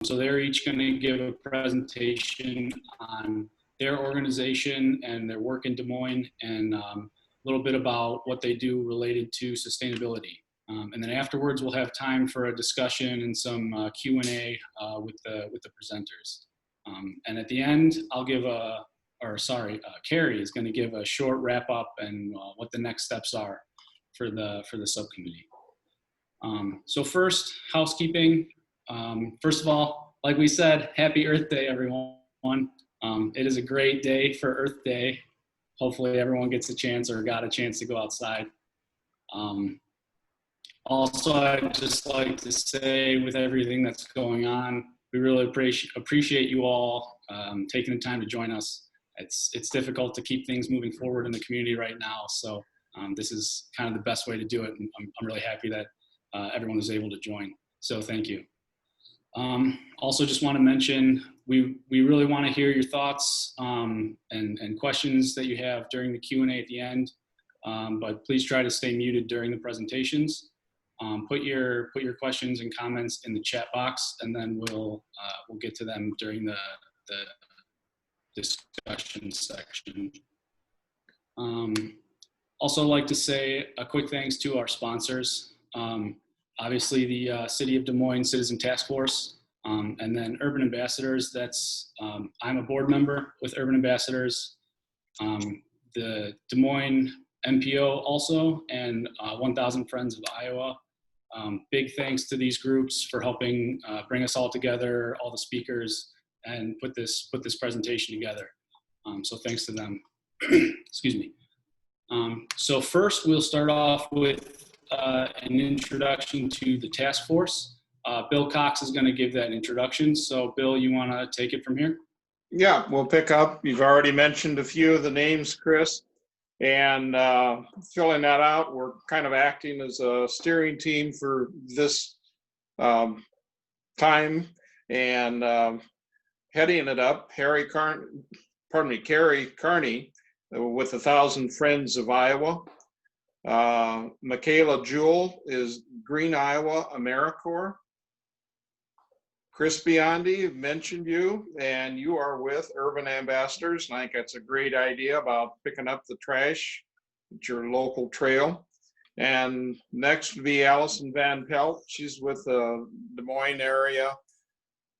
So they're each going to give a presentation on their organization and their work in Des Moines, and a little bit about what they do related to sustainability. And then afterwards, we'll have time for a discussion and some Q&A with the presenters. And at the end, I'll give Carrie is going to give a short wrap up and what the next steps are for the subcommittee. So first, housekeeping. First of all, like we said, happy Earth Day, everyone. It is a great day for Earth Day. Hopefully everyone gets a chance or got a chance to go outside. Also, I'd just like to say, with everything that's going on, we really appreciate you all taking the time to join us. It's difficult to keep things moving forward in the community right now, so this is kind of the best way to do it, and I'm really happy that everyone was able to join. So thank you. Also, just want to mention, we really want to hear your thoughts and questions that you have during the Q&A at the end, but please try to stay muted during the presentations. Put your questions and comments in the chat box, and then we'll get to them during the discussion section. Also like to say a quick thanks to our sponsors. Obviously the City of Des Moines Citizen Task Force, and then Urban Ambassadors. That's I'm a board member with Urban Ambassadors, the Des Moines MPO also, and 1,000 Friends of Iowa. Big thanks to these groups for helping bring us all together, all the speakers, and put this presentation together. So thanks to them. Excuse me. So first, we'll start off with an introduction to the task force. Bill Cox is going to give that introduction. So Bill, you want to take it from here? Yeah, we'll pick up. You've already mentioned a few of the names, Chris. And filling that out, we're kind of acting as a steering team for this time, and heading it up, Carrie Carney with 1,000 Friends of Iowa. Michaela Jewell is Green Iowa AmeriCorps. Chris Biondi mentioned you, and you are with Urban Ambassadors. And I think that's a great idea about picking up the trash at your local trail. And next would be Allison Van Pelt. She's with the Des Moines area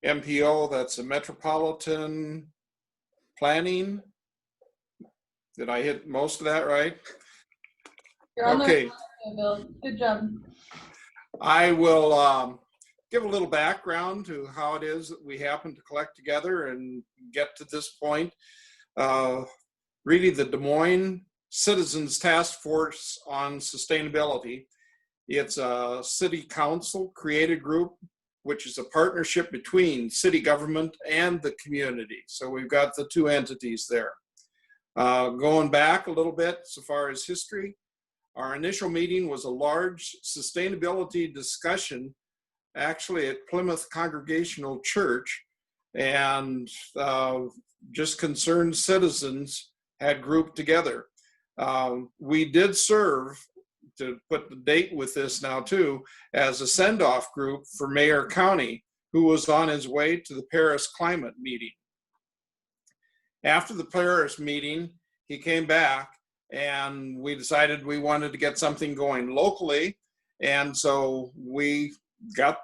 MPO. That's a Metropolitan Planning. Did I hit most of that right? You're on okay. There, Bill. Good job. I will give a little background to how it is that we happen to collect together and get to this point. Really, the Des Moines Citizens Task Force on Sustainability. It's a city council created group, which is a partnership between city government and the community. So we've got the two entities there. Going back a little bit, so far as history, our initial meeting was a large sustainability discussion actually at Plymouth Congregational Church, and just concerned citizens had grouped together. We did serve, to put the date with this now too, as a send-off group for Mayor County, who was on his way to the Paris climate meeting. After the Paris meeting, he came back, and we decided we wanted to get something going locally, and so we got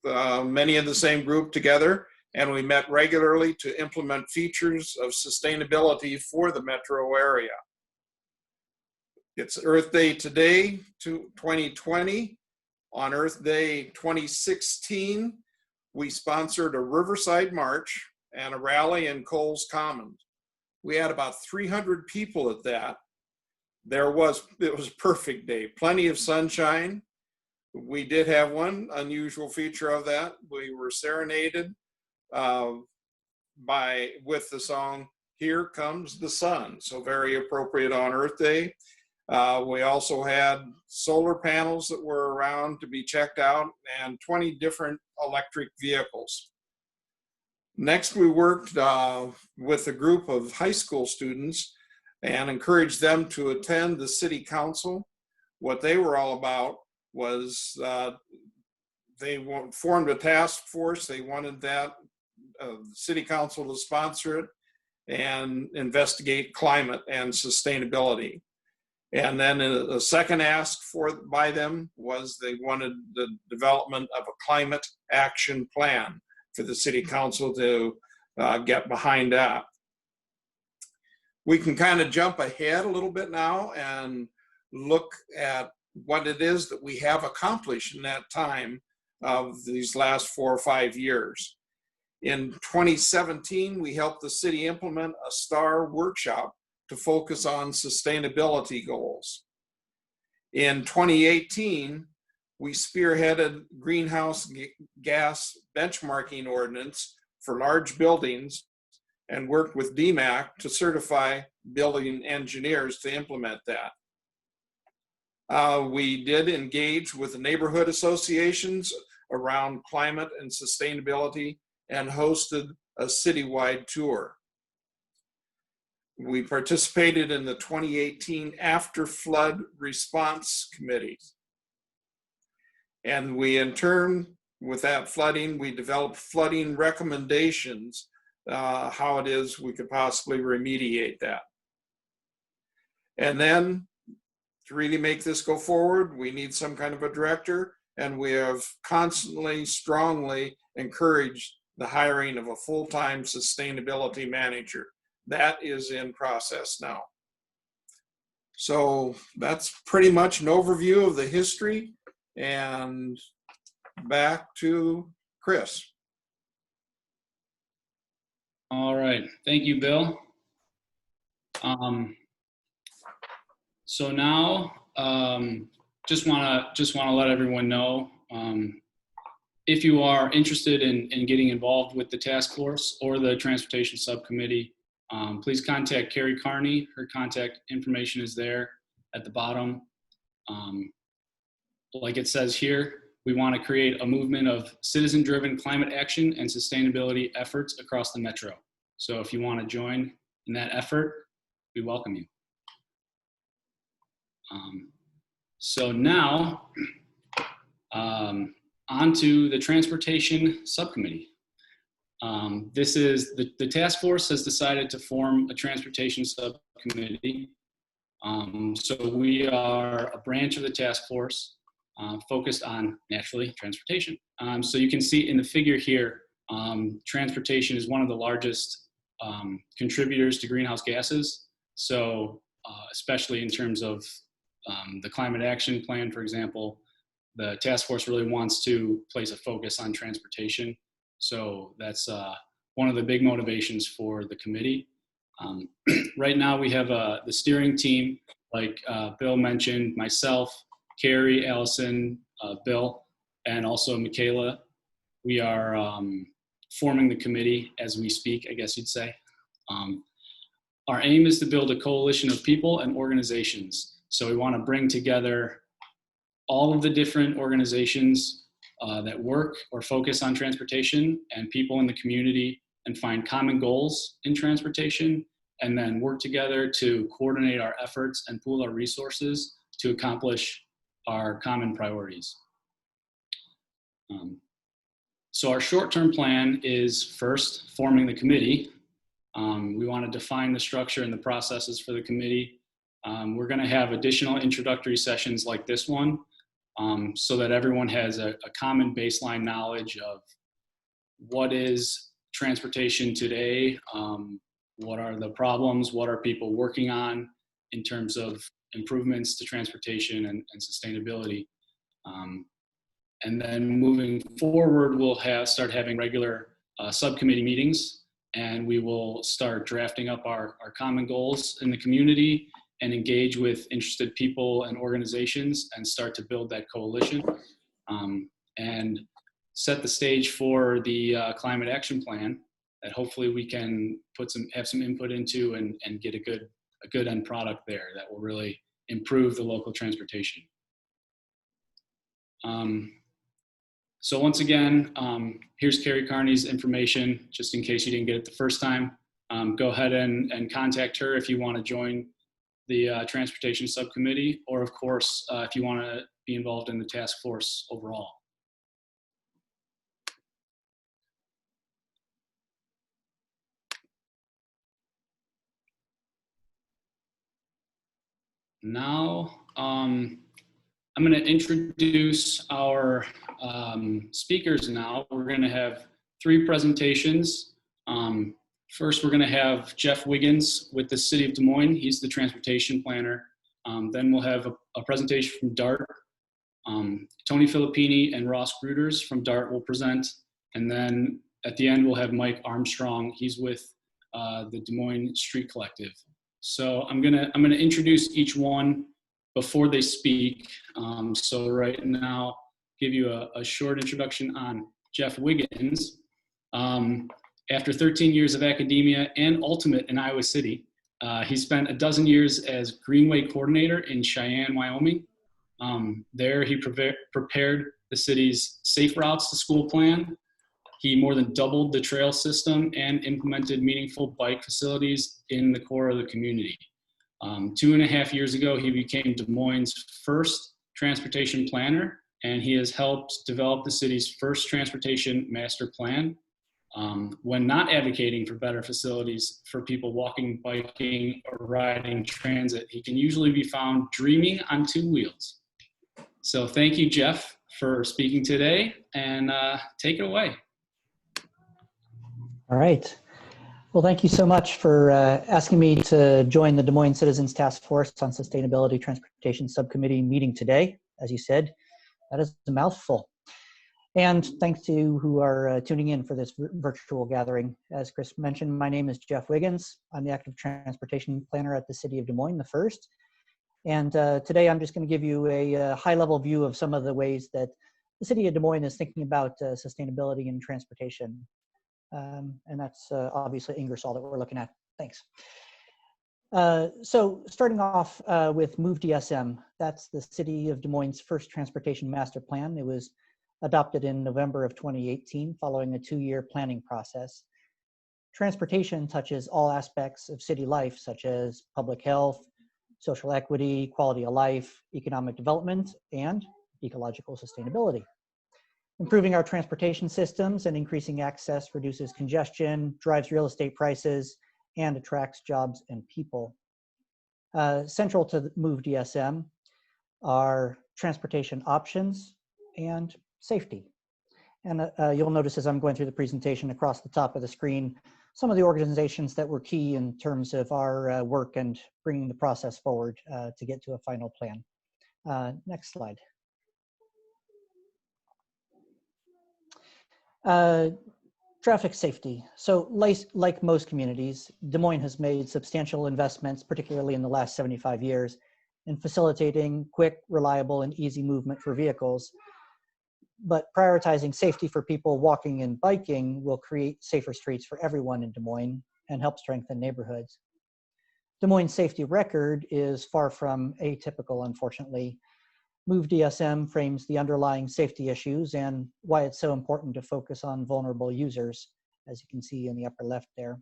many of the same group together, and we met regularly to implement features of sustainability for the metro area. It's Earth Day today, 2020. On Earth Day 2016, we sponsored a Riverside March and a rally in Coles Commons. We had about 300 people at that. It was a perfect day, plenty of sunshine. We did have one unusual feature of that. We were serenaded with the song, Here Comes the Sun. So very appropriate on Earth Day. We also had solar panels that were around to be checked out and 20 different electric vehicles. Next, we worked with a group of high school students and encouraged them to attend the city council. What they were all about was formed a task force. They wanted that city council to sponsor it and investigate climate and sustainability. And then a second ask by them was they wanted the development of a climate action plan for the city council to get behind that. We can kind of jump ahead a little bit now and look at what it is that we have accomplished in that time of these last 4 or 5 years. In 2017, we helped the city implement a STAR workshop to focus on sustainability goals. In 2018, we spearheaded greenhouse gas benchmarking ordinance for large buildings and worked with DMAC to certify building engineers to implement that. We did engage with the neighborhood associations around climate and sustainability and hosted a citywide tour. We participated in the 2018 After Flood Response Committees. And we, in turn, with that flooding, we developed flooding recommendations, how it is we could possibly remediate that. And then to really make this go forward, we need some kind of a director, and we have constantly, strongly encouraged the hiring of a full-time sustainability manager. That is in process now. So that's pretty much an overview of the history, and back to Chris. All right, thank you, Bill. So now, just want to let everyone know, if you are interested in getting involved with the task force or the transportation subcommittee, please contact Carrie Carney. Her contact information is there at the bottom. Like it says here, we want to create a movement of citizen-driven climate action and sustainability efforts across the metro. So if you want to join in that effort, we welcome you. So now, on to the transportation subcommittee. This is the task force has decided to form a transportation subcommittee. So we are a branch of the task force focused on, naturally, transportation. So you can see in the figure here, transportation is one of the largest contributors to greenhouse gases. So especially in terms of the climate action plan, for example, the task force really wants to place a focus on transportation. So that's one of the big motivations for the committee. Right now we have the steering team, like Bill mentioned, myself, Carrie, Allison, Bill, and also Michaela. We are forming the committee as we speak, I guess you'd say. Our aim is to build a coalition of people and organizations. So we want to bring together all of the different organizations that work or focus on transportation and people in the community and find common goals in transportation, and then work together to coordinate our efforts and pool our resources to accomplish our common priorities. So our short-term plan is first forming the committee. We want to define the structure and the processes for the committee. We're going to have additional introductory sessions like this one, so that everyone has a common baseline knowledge of what is transportation today, what are the problems, what are people working on in terms of improvements to transportation and sustainability. And then moving forward, we'll start having regular subcommittee meetings, and we will start drafting up our common goals in the community and engage with interested people and organizations and start to build that coalition, and set the stage for the climate action plan that hopefully we can have some input into and get a good end product there that will really improve the local transportation. So once again, here's Carrie Carney's information, just in case you didn't get it the first time. Go ahead and contact her if you want to join the transportation subcommittee, or of course, if you want to be involved in the task force overall. now I'm going to introduce our speakers now. We're going to have 3 presentations. First, we're going to have Jeff Wiggins with the City of Des Moines. He's the transportation planner. Then we'll have a presentation from DART. Tony Filippini and Ross Gruters from DART will present. And then at the end, we'll have Mike Armstrong. He's with the Des Moines Street Collective. So I'm gonna introduce each one before they speak. So right now, give you a short introduction on Jeff Wiggins. After 13 years of academia and ultimate in Iowa City, he spent a dozen years as Greenway coordinator in Cheyenne, Wyoming. There he prepared the city's Safe Routes to School plan. He more than doubled the trail system and implemented meaningful bike facilities in the core of the community. 2.5 years ago, he became Des Moines' first transportation planner, and he has helped develop the city's first transportation master plan. When not advocating for better facilities for people walking, biking, or riding transit, he can usually be found dreaming on 2 wheels. So thank you, Jeff, for speaking today, and take it away. All right. Well, thank you so much for asking me to join the Des Moines Citizens Task Force on Sustainability Transportation Subcommittee meeting today. As you said, that is a mouthful. And thanks to you who are tuning in for this virtual gathering. As Chris mentioned, my name is Jeff Wiggins. I'm the active transportation planner at the City of Des Moines, the first. And today I'm just going to give you a high-level view of some of the ways that the City of Des Moines is thinking about sustainability in transportation. And that's obviously Ingersoll that we're looking at. Thanks. So starting off with Move DSM, that's the City of Des Moines' first transportation master plan. It was adopted in November of 2018 following a 2-year planning process. Transportation touches all aspects of city life, such as public health, social equity, quality of life, economic development, and ecological sustainability. Improving our transportation systems and increasing access reduces congestion, drives real estate prices, and attracts jobs and people. Central to Move DSM are transportation options and safety. And you'll notice as I'm going through the presentation across the top of the screen, some of the organizations that were key in terms of our work and bringing the process forward to get to a final plan. Next slide. Traffic safety. So like most communities, Des Moines has made substantial investments, particularly in the last 75 years, in facilitating quick, reliable, and easy movement for vehicles. But prioritizing safety for people walking and biking will create safer streets for everyone in Des Moines and help strengthen neighborhoods. Des Moines' safety record is far from atypical, unfortunately. Move DSM frames the underlying safety issues and why it's so important to focus on vulnerable users, as you can see in the upper left there.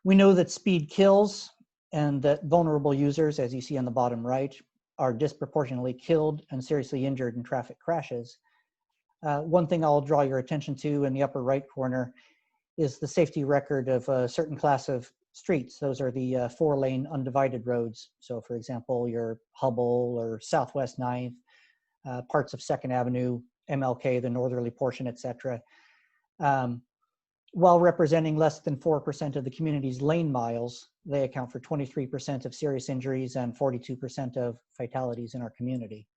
We know that speed kills and that vulnerable users, as you see on the bottom right, are disproportionately killed and seriously injured in traffic crashes. One thing I'll draw your attention to in the upper right corner is the safety record of a certain class of streets. Those are the 4-lane undivided roads. So for example, your Hubble or Southwest 9th, parts of 2nd Avenue, MLK, the northerly portion, etc. While representing less than 4% of the community's lane miles, they account for 23% of serious injuries and 42% of fatalities in our community.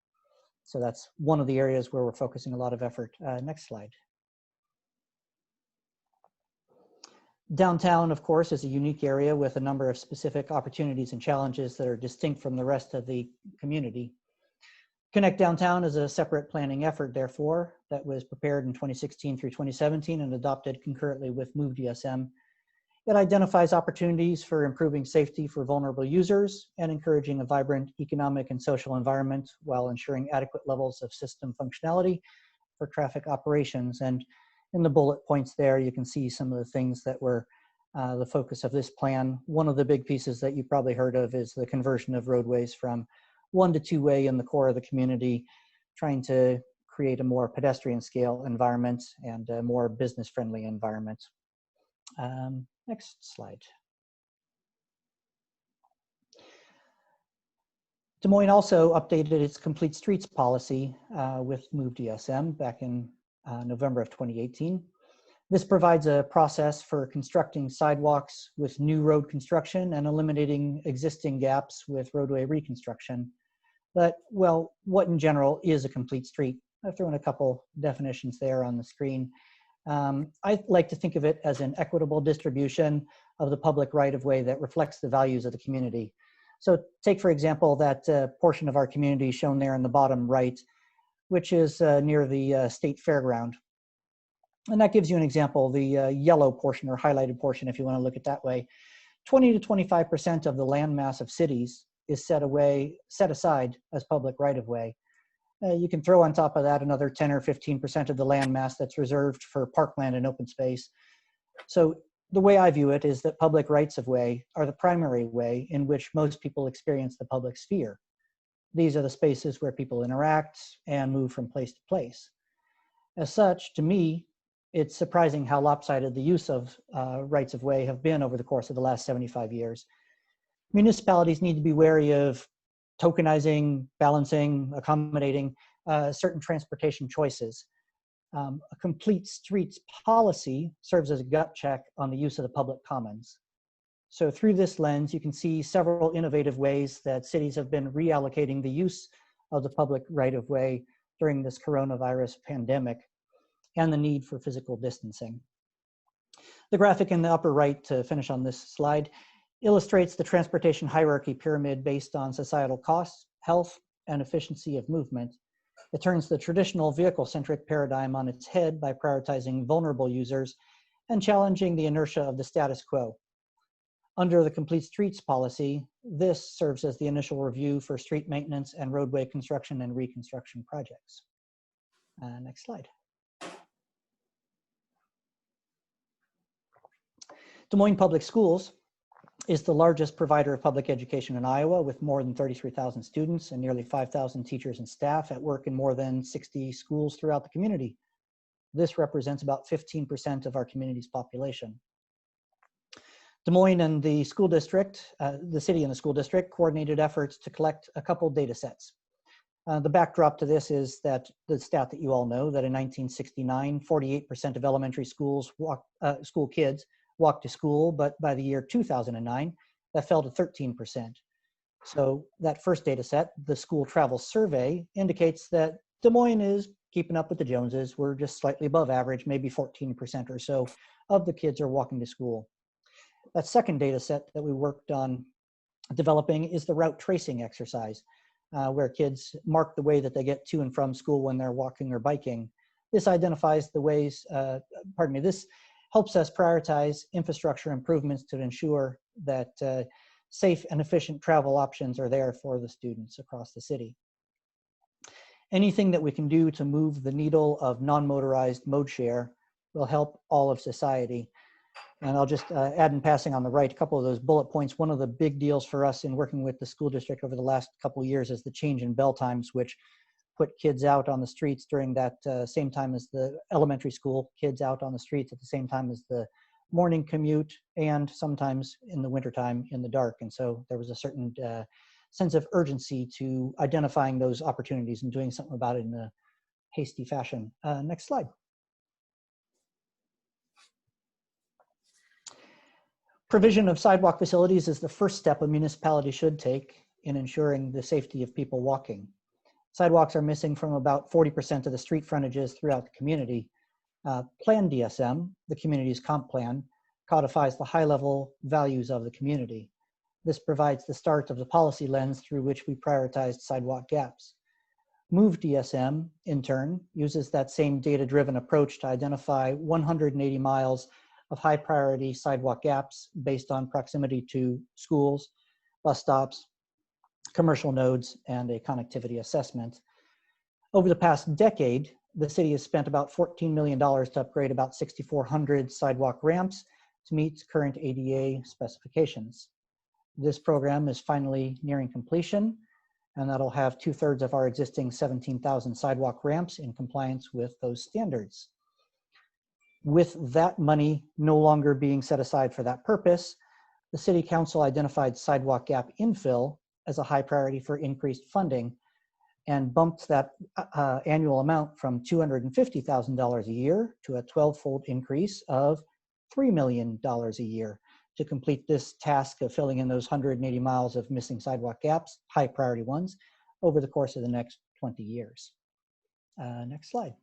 So that's one of the areas where we're focusing a lot of effort. Next slide. Downtown, of course, is a unique area with a number of specific opportunities and challenges that are distinct from the rest of the community. Connect Downtown is a separate planning effort, therefore, that was prepared in 2016 through 2017 and adopted concurrently with Move DSM. It identifies opportunities for improving safety for vulnerable users and encouraging a vibrant economic and social environment while ensuring adequate levels of system functionality for traffic operations. And in the bullet points there, you can see some of the things that were the focus of this plan. One of the big pieces that you probably heard of is the conversion of roadways from 1 to 2-way in the core of the community, trying to create a more pedestrian scale environment and a more business friendly environment. Next slide. Des Moines also updated its complete streets policy with MoveDSM back in November of 2018. This provides a process for constructing sidewalks with new road construction and eliminating existing gaps with roadway reconstruction. But, well, what in general is a complete street? I've thrown a couple definitions there on the screen. I like to think of it as an equitable distribution of the public right-of-way that reflects the values of the community. So take, for example, that portion of our community shown there in the bottom right, which is near the state fairground. And that gives you an example, the yellow portion or highlighted portion, if you want to look at it that way. 20 to 25% of the land mass of cities is set aside as public right-of-way. You can throw on top of that another 10 or 15% of the land mass that's reserved for parkland and open space. So the way I view it is that public rights-of-way are the primary way in which most people experience the public sphere. These are the spaces where people interact and move from place to place. As such, to me, it's surprising how lopsided the use of rights-of-way have been over the course of the last 75 years. Municipalities need to be wary of tokenizing, balancing, accommodating certain transportation choices. A complete streets policy serves as a gut check on the use of the public commons. So through this lens, you can see several innovative ways that cities have been reallocating the use of the public right-of-way during this coronavirus pandemic and the need for physical distancing. The graphic in the upper right, to finish on this slide, illustrates the transportation hierarchy pyramid based on societal costs, health, and efficiency of movement. It turns the traditional vehicle-centric paradigm on its head by prioritizing vulnerable users and challenging the inertia of the status quo. Under the Complete Streets policy, this serves as the initial review for street maintenance and roadway construction and reconstruction projects. Next slide. Des Moines Public Schools is the largest provider of public education in Iowa, with more than 33,000 students and nearly 5,000 teachers and staff at work in more than 60 schools throughout the community. This represents about 15% of our community's population. Des Moines and the school district, the city and the school district, coordinated efforts to collect a couple data sets. The backdrop to this is that the stat that you all know, that in 1969, 48% of elementary school kids walked to school, but by the year 2009, that fell to 13%. So that first data set, the School Travel Survey, indicates that Des Moines is keeping up with the Joneses. We're just slightly above average, maybe 14% or so of the kids are walking to school. That second data set that we worked on developing is the route tracing exercise, where kids mark the way that they get to and from school when they're walking or biking. This identifies the ways, this helps us prioritize infrastructure improvements to ensure that safe and efficient travel options are there for the students across the city. Anything that we can do to move the needle of non-motorized mode share will help all of society. And I'll just add in passing on the right, a couple of those bullet points. One of the big deals for us in working with the school district over the last couple of years is the change in bell times, which put kids out on the streets during that same time as the elementary school, kids out on the streets at the same time as the morning commute, and sometimes in the wintertime in the dark. And so there was a certain sense of urgency to identifying those opportunities and doing something about it in a hasty fashion. Next slide. Provision of sidewalk facilities is the first step a municipality should take in ensuring the safety of people walking. Sidewalks are missing from about 40% of the street frontages throughout the community. Plan DSM, the community's comp plan, codifies the high-level values of the community. This provides the start of the policy lens through which we prioritized sidewalk gaps. Move DSM, in turn, uses that same data-driven approach to identify 180 miles of high-priority sidewalk gaps based on proximity to schools, bus stops, commercial nodes, and a connectivity assessment. Over the past decade, the city has spent about $14 million to upgrade about 6,400 sidewalk ramps to meet current ADA specifications. This program is finally nearing completion, and that'll have 2/3 of our existing 17,000 sidewalk ramps in compliance with those standards. With that money no longer being set aside for that purpose, the City Council identified sidewalk gap infill as a high priority for increased funding and bumped that annual amount from $250,000 a year to a 12-fold increase of $3 million a year to complete this task of filling in those 180 miles of missing sidewalk gaps, high priority ones, over the course of the next 20 years. Next slide.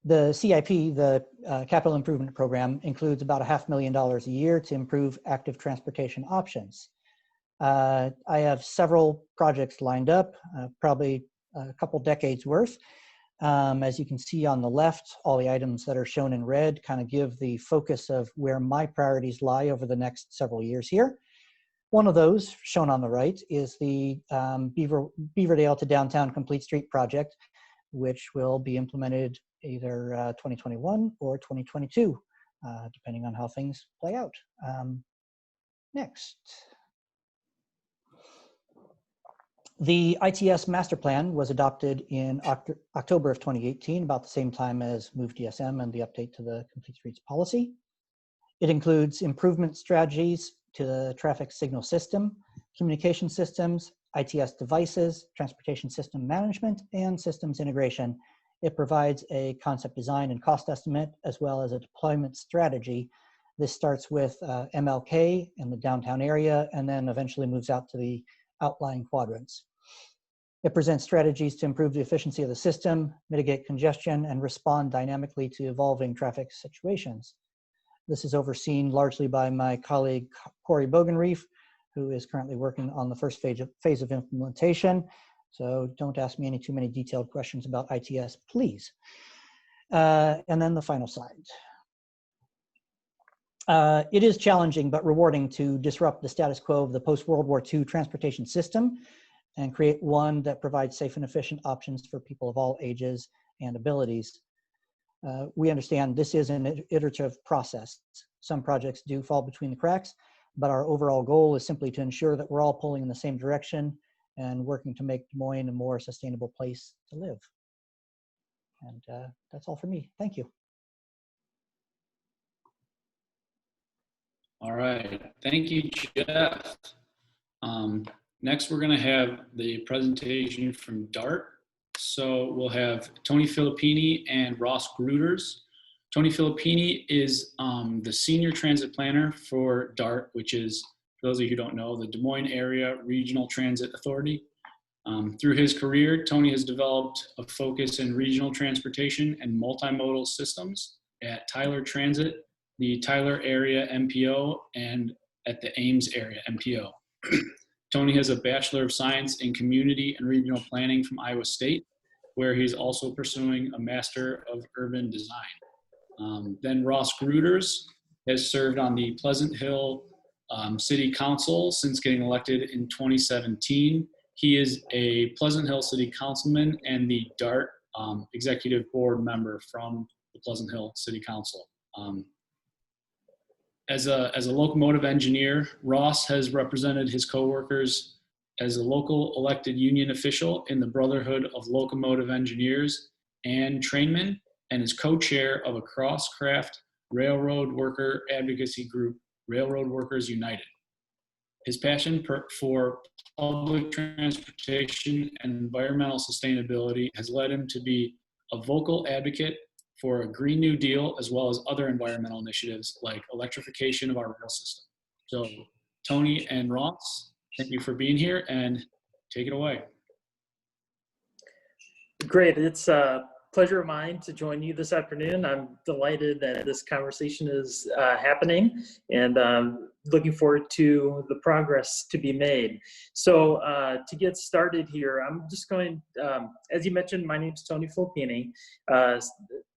The CIP, the Capital Improvement Program, includes about $500,000 a year to improve active transportation options. I have several projects lined up, probably a couple decades worth. As you can see on the left, all the items that are shown in red kind of give the focus of where my priorities lie over the next several years here. One of those, shown on the right, is the Beaverdale to Downtown Complete Street project, which will be implemented either 2021 or 2022, depending on how things play out. Next. The ITS master plan was adopted in October of 2018, about the same time as Move DSM and the update to the Complete Streets policy. It includes improvement strategies to the traffic signal system, communication systems, ITS devices, transportation system management, and systems integration. It provides a concept design and cost estimate, as well as a deployment strategy. This starts with MLK in the downtown area, and then eventually moves out to the outlying quadrants. It presents strategies to improve the efficiency of the system, mitigate congestion, and respond dynamically to evolving traffic situations. This is overseen largely by my colleague, Corey Bogenreef, who is currently working on the first phase of implementation. So don't ask me too many detailed questions about ITS, please. And then the final slide. It is challenging but rewarding to disrupt the status quo of the post-World War II transportation system and create one that provides safe and efficient options for people of all ages and abilities. We understand this is an iterative process. Some projects do fall between the cracks, but our overall goal is simply to ensure that we're all pulling in the same direction and working to make Des Moines a more sustainable place to live. And that's all for me. Thank you. All right, thank you, Jeff. Next, we're gonna have the presentation from DART. So we'll have Tony Filippini and Ross Gruters. Tony Filippini is the Senior Transit Planner for DART, which is, for those of you who don't know, the Des Moines Area Regional Transit Authority. Through his career, Tony has developed a focus in regional transportation and multimodal systems at Tyler Transit, the Tyler Area MPO, and at the Ames Area MPO. Tony has a Bachelor of Science in Community and Regional Planning from Iowa State, where he's also pursuing a Master of Urban Design. Then Ross Gruters has served on the Pleasant Hill City Council since getting elected in 2017. He is a Pleasant Hill City Councilman and the DART Executive Board member from the Pleasant Hill City Council. As a locomotive engineer, Ross has represented his coworkers as a local elected union official in the Brotherhood of Locomotive Engineers and Trainmen, and is co-chair of a cross-craft railroad worker advocacy group, Railroad Workers United. His passion for public transportation and environmental sustainability has led him to be a vocal advocate for a Green New Deal, as well as other environmental initiatives like electrification of our rail system. So Tony and Ross, thank you for being here, and take it away. Great, it's a pleasure of mine to join you this afternoon. I'm delighted that this conversation is happening, and looking forward to the progress to be made. So to get started here, I'm just going, as you mentioned, my name is Tony Filippini,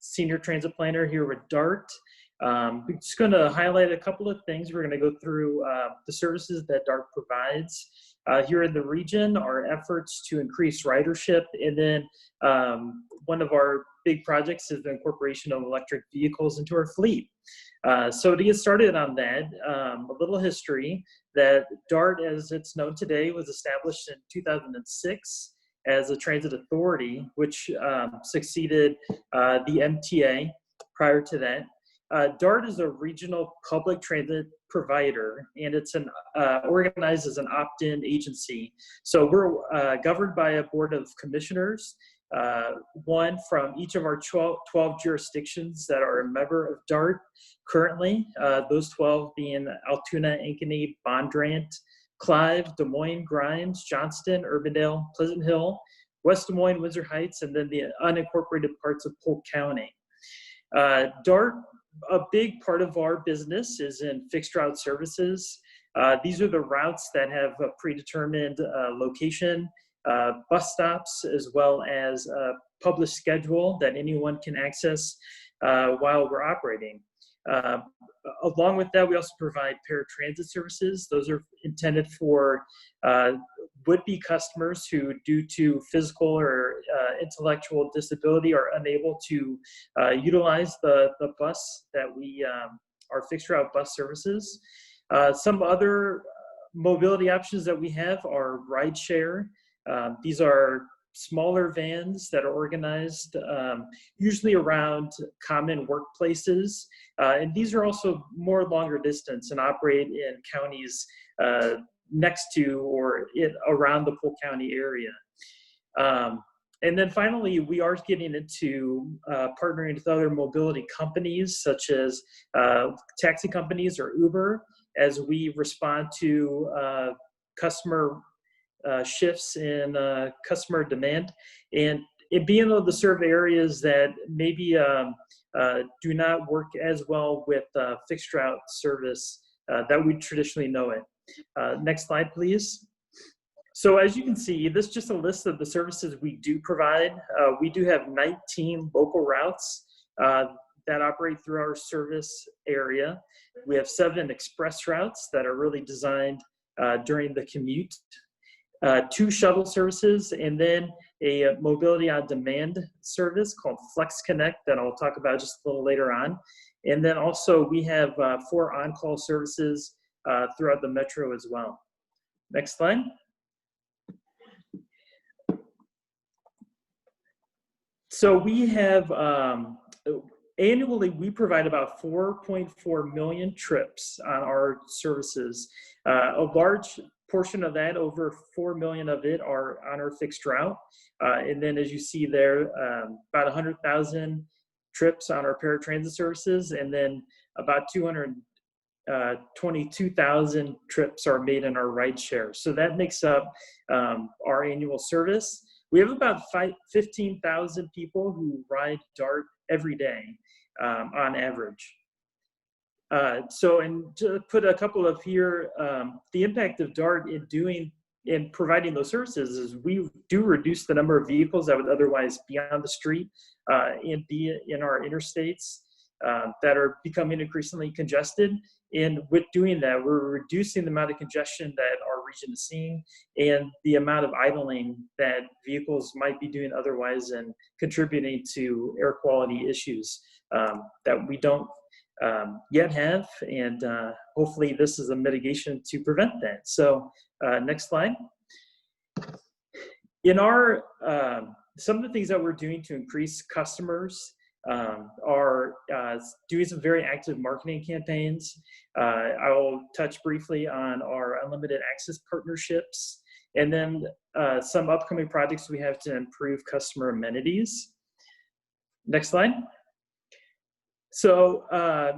Senior Transit Planner here with DART. We're just going to highlight a couple of things. We're going to go through the services that DART provides here in the region, our efforts to increase ridership, and then one of our big projects is the incorporation of electric vehicles into our fleet. So to get started on that, a little history that DART, as it's known today, was established in 2006 as a transit authority, which succeeded the MTA prior to that. DART is a regional public transit provider, and it's organized as an opt-in agency. So we're governed by a board of commissioners, one from each of our 12 jurisdictions that are a member of DART currently, those 12 being Altoona, Ankeny, Bondurant, Clive, Des Moines, Grimes, Johnston, Urbandale, Pleasant Hill, West Des Moines, Windsor Heights, and then the unincorporated parts of Polk County. DART, a big part of our business is in fixed route services. These are the routes that have a predetermined location, bus stops, as well as a published schedule that anyone can access while we're operating. Along with that, we also provide paratransit services. Those are intended for would-be customers who, due to physical or intellectual disability, are unable to utilize the bus that our fixed route bus services. Some other mobility options that we have are rideshare. These are smaller vans that are organized usually around common workplaces. And these are also more longer distance and operate in counties next to or around the Polk County area. And then finally, we are getting into partnering with other mobility companies such as taxi companies or Uber as we respond to customer shifts in customer demand, and being able to serve areas that maybe do not work as well with fixed route service that we traditionally know it. Next slide, please. So as you can see, this is just a list of the services we do provide. We do have 19 local routes that operate through our service area. We have 7 express routes that are really designed during the commute. 2 shuttle services, and then a mobility on demand service called Flex Connect that I'll talk about just a little later on. And then also we have 4 on-call services throughout the metro as well. Next slide. So we have, annually we provide about 4.4 million trips on our services. A large portion of that, over 4 million of it, are on our fixed route. And then as you see there, about 100,000 trips on our paratransit services, and then about 222,000 trips are made in our rideshare. So that makes up our annual service. We have about 15,000 people who ride DART every day on average. So, and to put a couple of here, the impact of DART in providing those services is we do reduce the number of vehicles that would otherwise be on the street and be in our interstates that are becoming increasingly congested. And with doing that, we're reducing the amount of congestion that our region is seeing and the amount of idling that vehicles might be doing otherwise, and contributing to air quality issues that we don't yet have, and hopefully this is a mitigation to prevent that. So next slide. In our, some of the things that we're doing to increase customers are doing some very active marketing campaigns. I will touch briefly on our unlimited access partnerships, and then some upcoming projects we have to improve customer amenities. Next slide. So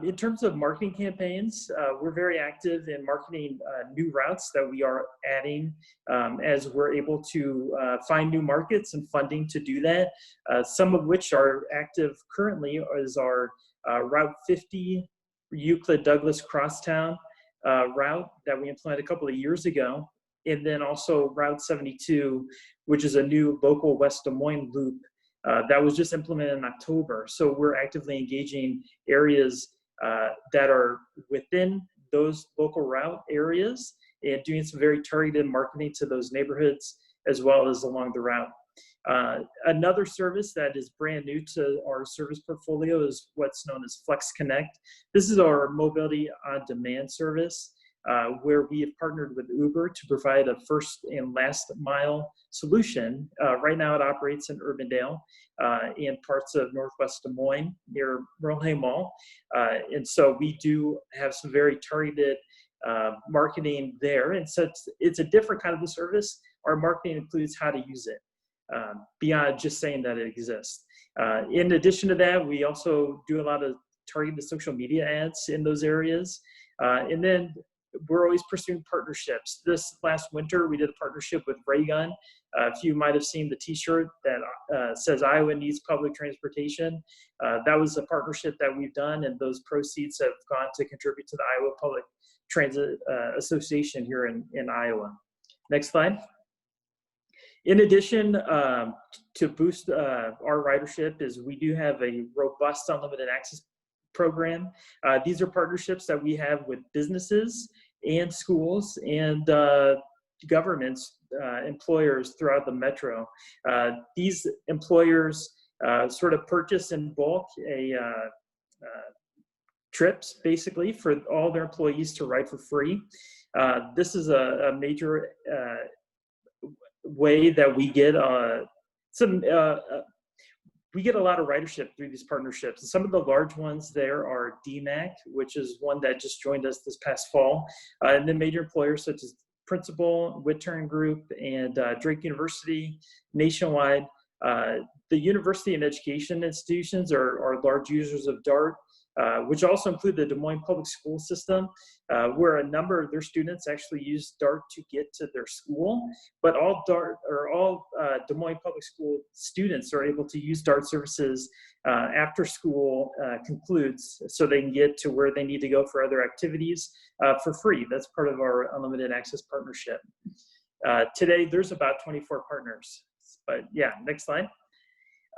in terms of marketing campaigns, we're very active in marketing new routes that we are adding as we're able to find new markets and funding to do that. Some of which are active currently is our Route 50 Euclid Douglas Crosstown route that we implemented a couple of years ago. And then also Route 72, which is a new local West Des Moines loop that was just implemented in October. So we're actively engaging areas that are within those local route areas and doing some very targeted marketing to those neighborhoods as well as along the route. Another service that is brand new to our service portfolio is what's known as Flex Connect. This is our mobility on demand service. where we have partnered with Uber to provide a first and last mile solution. Right now it operates in Urbandale and parts of Northwest Des Moines near Merle Mall. And so we do have some very targeted marketing there. And so it's a different kind of a service. Our marketing includes how to use it beyond just saying that it exists. In addition to that, we also do a lot of targeted social media ads in those areas. And then we're always pursuing partnerships. This last winter, we did a partnership with Raygun. If you might have seen the t-shirt that says Iowa needs public transportation, that was a partnership that we've done, and those proceeds have gone to contribute to the Iowa Public Transit Association here in Iowa. Next slide. In addition, to boost our ridership, is we do have a robust unlimited access program. These are partnerships that we have with businesses and schools and governments, employers throughout the metro. These employers sort of purchase in bulk trips, basically, for all their employees to ride for free. This is a major way that we get we get a lot of ridership through these partnerships. And some of the large ones there are DMAC, which is one that just joined us this past fall, and then major employers such as Principal, Whitturn Group, and Drake University nationwide. The university and education institutions are large users of DART, which also include the Des Moines Public School System, where a number of their students actually use DART to get to their school. But all Des Moines Public School students are able to use DART services after school concludes, so they can get to where they need to go for other activities for free. That's part of our unlimited access partnership. Today, there's about 24 partners. But yeah, next slide.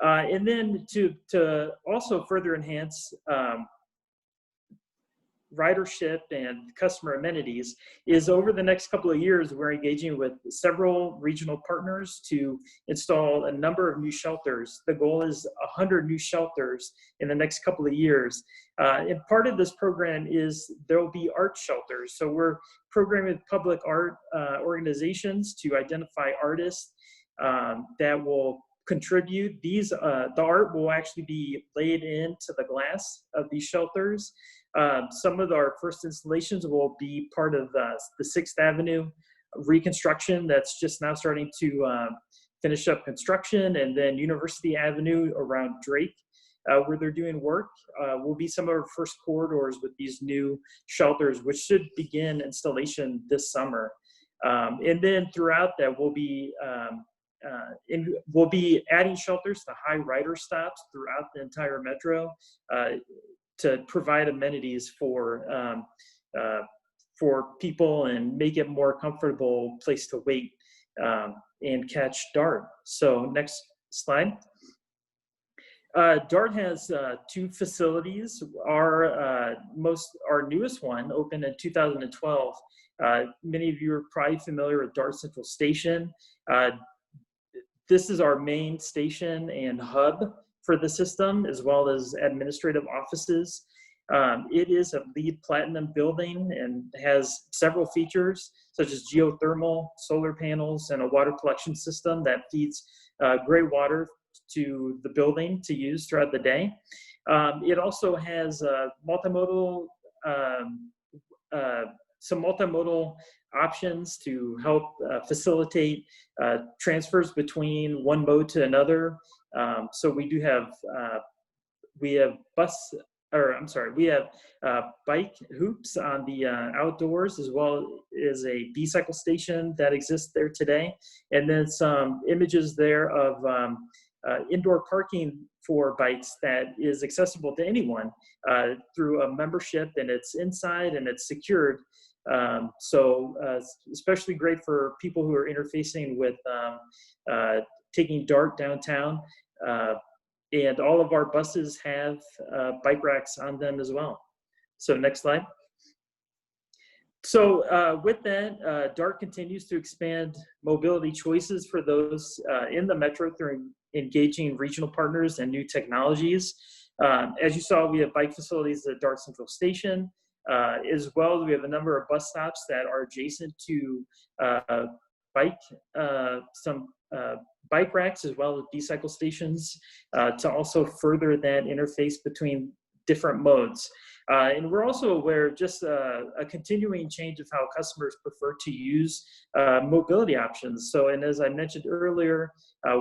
And then to also further enhance ridership and customer amenities is over the next couple of years, we're engaging with several regional partners to install a number of new shelters. The goal is 100 new shelters in the next couple of years. And part of this program is there will be art shelters. So we're programming with public art organizations to identify artists that will contribute. These the art will actually be laid into the glass of these shelters. Some of our first installations will be part of the 6th Avenue reconstruction that's just now starting to finish up construction, and then University Avenue around Drake, where they're doing work, will be some of our first corridors with these new shelters, which should begin installation this summer. And then throughout that, we'll be adding shelters to high rider stops throughout the entire metro to provide amenities for people and make it more comfortable place to wait and catch DART. So next slide. DART has 2 facilities. Our newest one opened in 2012. Many of you are probably familiar with DART Central Station. This is our main station and hub for the system, as well as administrative offices. It is a LEED Platinum building and has several features such as geothermal, solar panels, and a water collection system that feeds gray water to the building to use throughout the day. It also has some multimodal options to help facilitate transfers between one mode to another. So we do have bike hoops on the outdoors, as well as a B-cycle station that exists there today. And then some images there of indoor parking for bikes that is accessible to anyone through a membership, and it's inside and it's secured. So especially great for people who are interfacing with taking DART downtown. And all of our buses have bike racks on them as well. So next slide. So with that, DART continues to expand mobility choices for those in the metro through engaging regional partners and new technologies. As you saw, we have bike facilities at DART Central Station. As well as we have a number of bus stops that are adjacent to some bike racks as well as bicycle stations to also further that interface between different modes. And we're also aware of just a continuing change of how customers prefer to use mobility options. So, and as I mentioned earlier,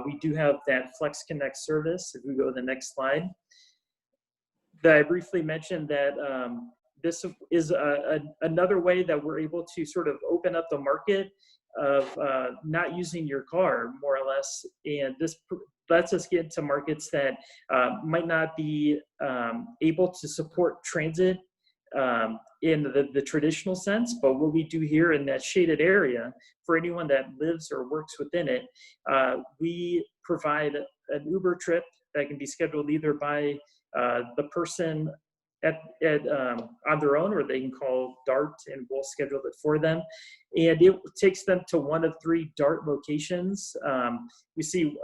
we do have that Flex Connect service. If we go to the next slide, that I briefly mentioned that this is another way that we're able to sort of open up the market of not using your car, more or less. And this lets us get into markets that might not be able to support transit in the traditional sense. But what we do here in that shaded area, for anyone that lives or works within it, we provide an Uber trip that can be scheduled either by the person on their own, or they can call DART and we'll schedule it for them. And it takes them to one of 3 DART locations. We see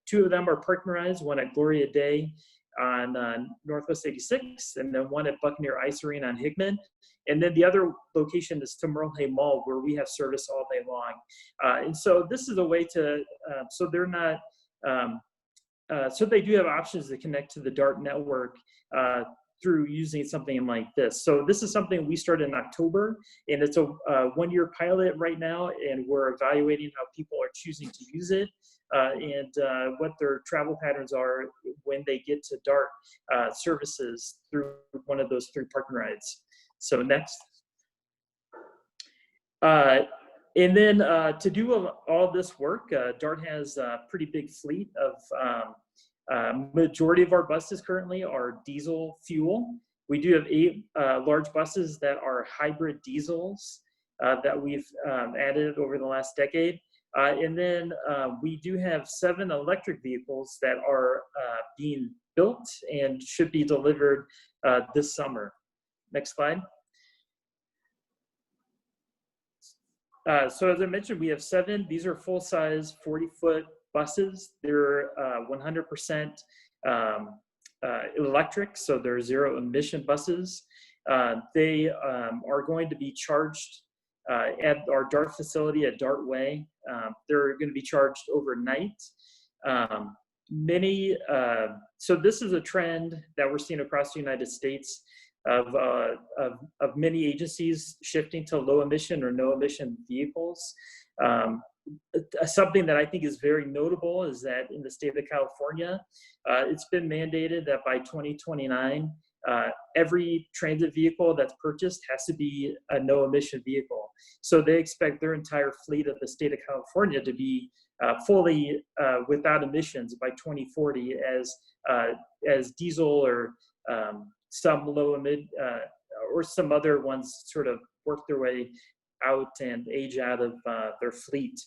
2 of them are partnerized, one at Gloria Day on Northwest 86, and then one at Buccaneer Ice Arena on Hickman. And then the other location is Tomorrow Hay Mall, where we have service all day long. And so this is a way to, so they're not, so they do have options to connect to the DART network through using something like this. So this is something we started in October, and it's a 1-year pilot right now, and we're evaluating how people are choosing to use it and what their travel patterns are when they get to DART services through one of those 3 partner rides. So next. And then to do all this work, DART has a pretty big fleet of majority of our buses currently are diesel fuel. We do have 8 large buses that are hybrid diesels that we've added over the last decade. And then we do have 7 electric vehicles that are being built and should be delivered this summer. Next slide. So as I mentioned, we have 7. These are full-size 40-foot buses. They're 100% electric, so they're zero-emission buses. They are going to be charged at our DART facility at DART Way. They're going to be charged overnight. So this is a trend that we're seeing across the United States of many agencies shifting to low emission or no emission vehicles. Something that I think is very notable is that in the state of California, it's been mandated that by 2029, every transit vehicle that's purchased has to be a no emission vehicle. So they expect their entire fleet of the state of California to be fully without emissions by 2040 as diesel or some low emit or some other ones sort of work their way out and age out of their fleet.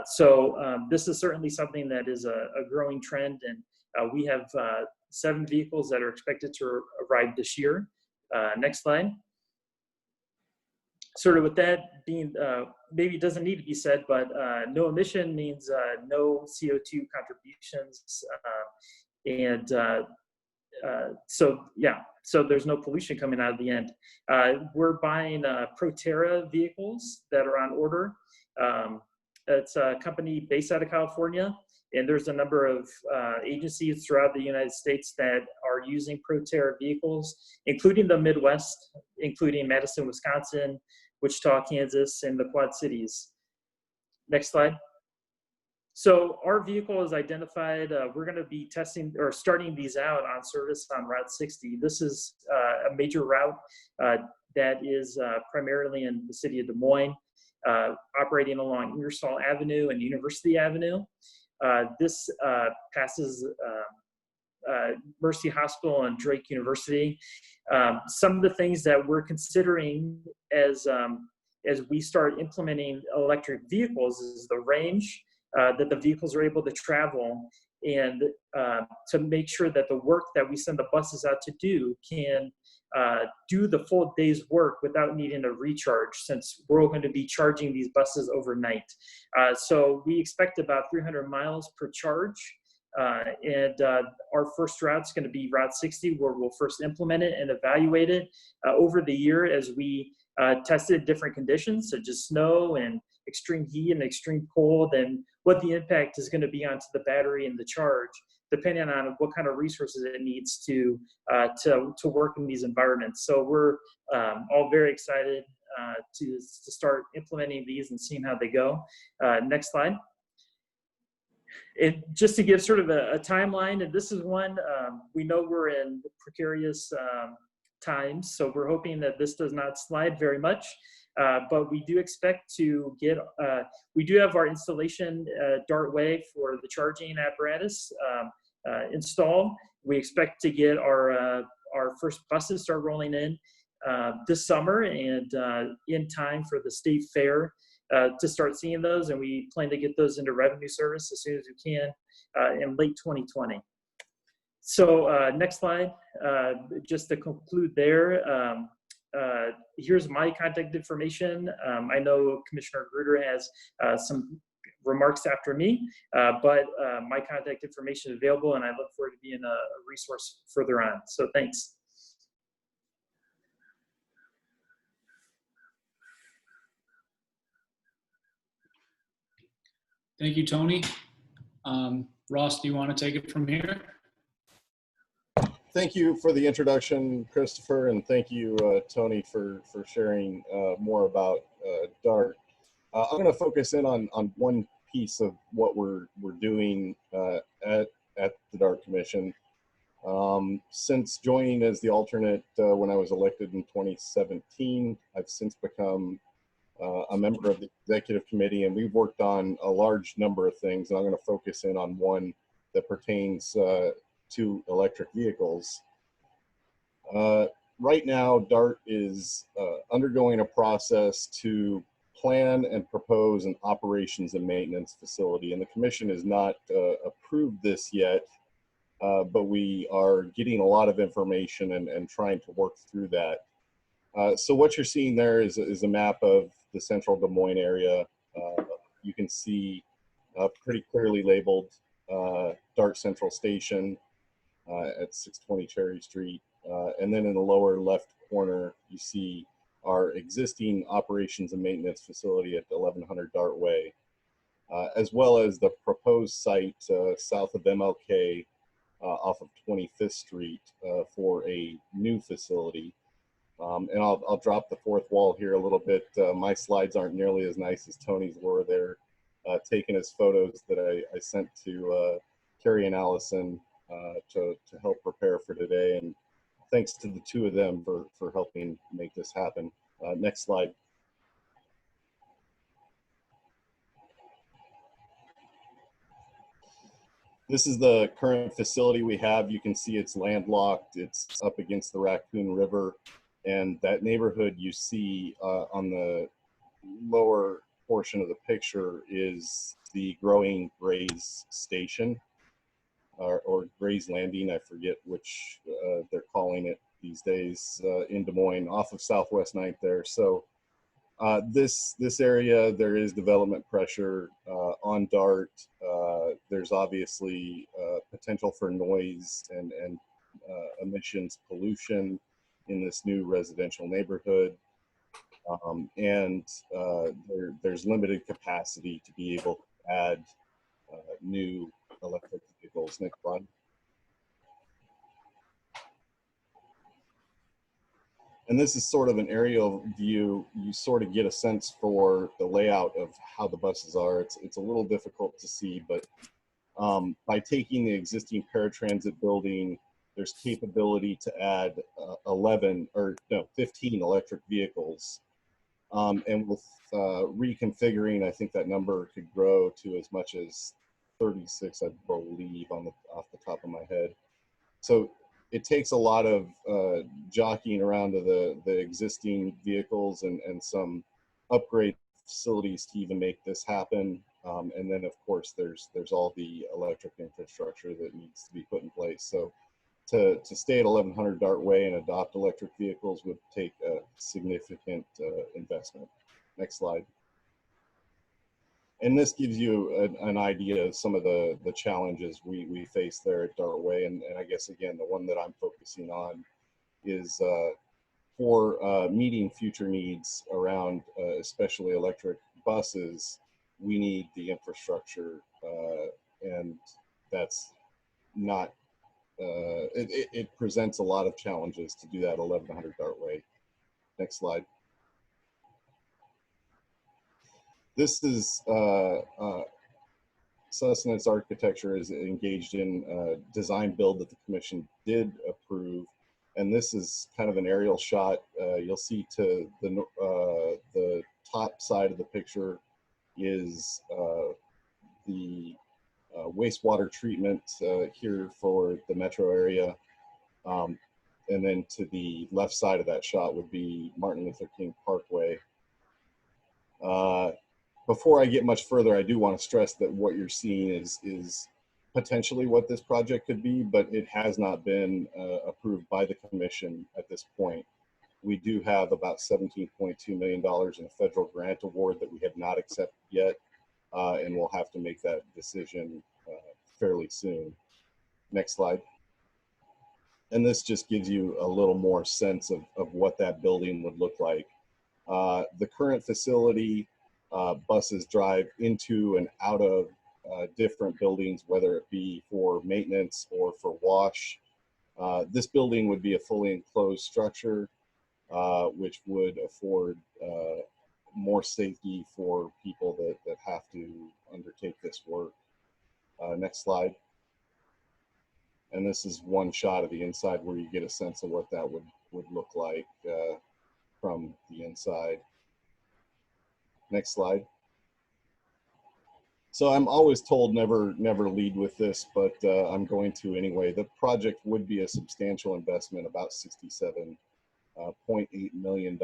So this is certainly something that is a growing trend, and we have 7 vehicles that are expected to arrive this year. Next slide. Sort of with that being, maybe it doesn't need to be said, but no emission means no CO2 contributions. So yeah, so there's no pollution coming out of the end. We're buying Proterra vehicles that are on order. It's a company based out of California, and there's a number of agencies throughout the United States that are using Proterra vehicles, including the Midwest, including Madison, Wisconsin, Wichita, Kansas, and the Quad Cities. Next slide. So our vehicle is identified. We're going to be testing or starting these out on service on Route 60. This is a major route that is primarily in the city of Des Moines, operating along Ingersoll Avenue and University Avenue. This passes Mercy Hospital and Drake University. Some of the things that we're considering as we start implementing electric vehicles is the range that the vehicles are able to travel, and to make sure that the work that we send the buses out to do can do the full day's work without needing to recharge, since we're going to be charging these buses overnight. So we expect about 300 miles per charge. Our first route is going to be Route 60, where we'll first implement it and evaluate it over the year as we tested different conditions, such as snow and extreme heat and extreme cold, and what the impact is going to be onto the battery and the charge, depending on what kind of resources it needs to work in these environments. So we're all very excited to start implementing these and seeing how they go. Next slide. Just to give sort of a timeline, and this is one, we know we're in precarious times, so we're hoping that this does not slide very much, but we do expect to get, we do have our installation Dart Way for the charging apparatus installed. We expect to get our first buses start rolling in this summer and in time for the state fair to start seeing those, and we plan to get those into revenue service as soon as we can in late 2020. So next slide, just to conclude there, here's my contact information. I know Commissioner Gruder has some remarks after me, but my contact information is available, and I look forward to being a resource further on. So thanks. Thank you, Tony. Ross, do you want to take it from here? Thank you for the introduction, Christopher, and thank you, Tony, for sharing more about DART. I'm going to focus in on one piece of what we're doing at the DART Commission. Since joining as the alternate when I was elected in 2017, I've since become a member of the executive committee, and we've worked on a large number of things, and I'm going to focus in on one that pertains to electric vehicles. Right now, DART is undergoing a process to plan and propose an operations and maintenance facility, and the commission has not approved this yet, but we are getting a lot of information and trying to work through that. So what you're seeing there is a map of the central Des Moines area. You can see pretty clearly labeled DART Central Station at 620 Cherry Street. And then in the lower left corner, you see our existing operations and maintenance facility at 1100 Dart Way, as well as the proposed site south of MLK off of 25th Street for a new facility. And I'll drop the fourth wall here a little bit. My slides aren't nearly as nice as Tony's were. They're taken as photos that I sent to Carrie and Allison to help prepare for today. And thanks to the two of them for helping make this happen. Next slide. This is the current facility we have. You can see it's landlocked. It's up against the Raccoon River. And that neighborhood you see on the lower portion of the picture is the Growing Grays Station, or Grays Landing. I forget which they're calling it these days, in Des Moines, off of Southwest 9th there. So this area, there is development pressure on DART. There's obviously potential for noise and emissions pollution in this new residential neighborhood. There's limited capacity to be able to add new electric vehicles. Next slide. And this is sort of an aerial view. You sort of get a sense for the layout of how the buses are. It's a little difficult to see, but by taking the existing paratransit building, there's capability to add 15 electric vehicles. And with reconfiguring, I think that number could grow to as much as 36, I believe, off the top of my head. So it takes a lot of jockeying around to the existing vehicles and some upgrade facilities to even make this happen. And then, of course, there's all the electric infrastructure that needs to be put in place. So to stay at 1100 Dart Way and adopt electric vehicles would take a significant investment. Next slide. And this gives you an idea of some of the challenges we face there at Dartway. And I guess, again, the one that I'm focusing on is for meeting future needs around especially electric buses, we need the infrastructure, and that's not, it presents a lot of challenges to do that 1100 Dartway. Next slide. This is Sustenance Architecture is engaged in design build that the commission did approve. And this is kind of an aerial shot. You'll see to the top side of the picture is the wastewater treatment here for the metro area. And then to the left side of that shot would be Martin Luther King Parkway. Before I get much further, I do want to stress that what you're seeing is potentially what this project could be, but it has not been approved by the commission at this point. We do have about $17.2 million in a federal grant award that we have not accepted yet, and we'll have to make that decision fairly soon. Next slide. And this just gives you a little more sense of what that building would look like. The current facility, buses drive into and out of different buildings, whether it be for maintenance or for wash. This building would be a fully enclosed structure, which would afford more safety for people that have to undertake this work. Next slide. And this is one shot of the inside where you get a sense of what that would look like from the inside. Next slide. So I'm always told never lead with this, but I'm going to anyway. The project would be a substantial investment, about $67.8 million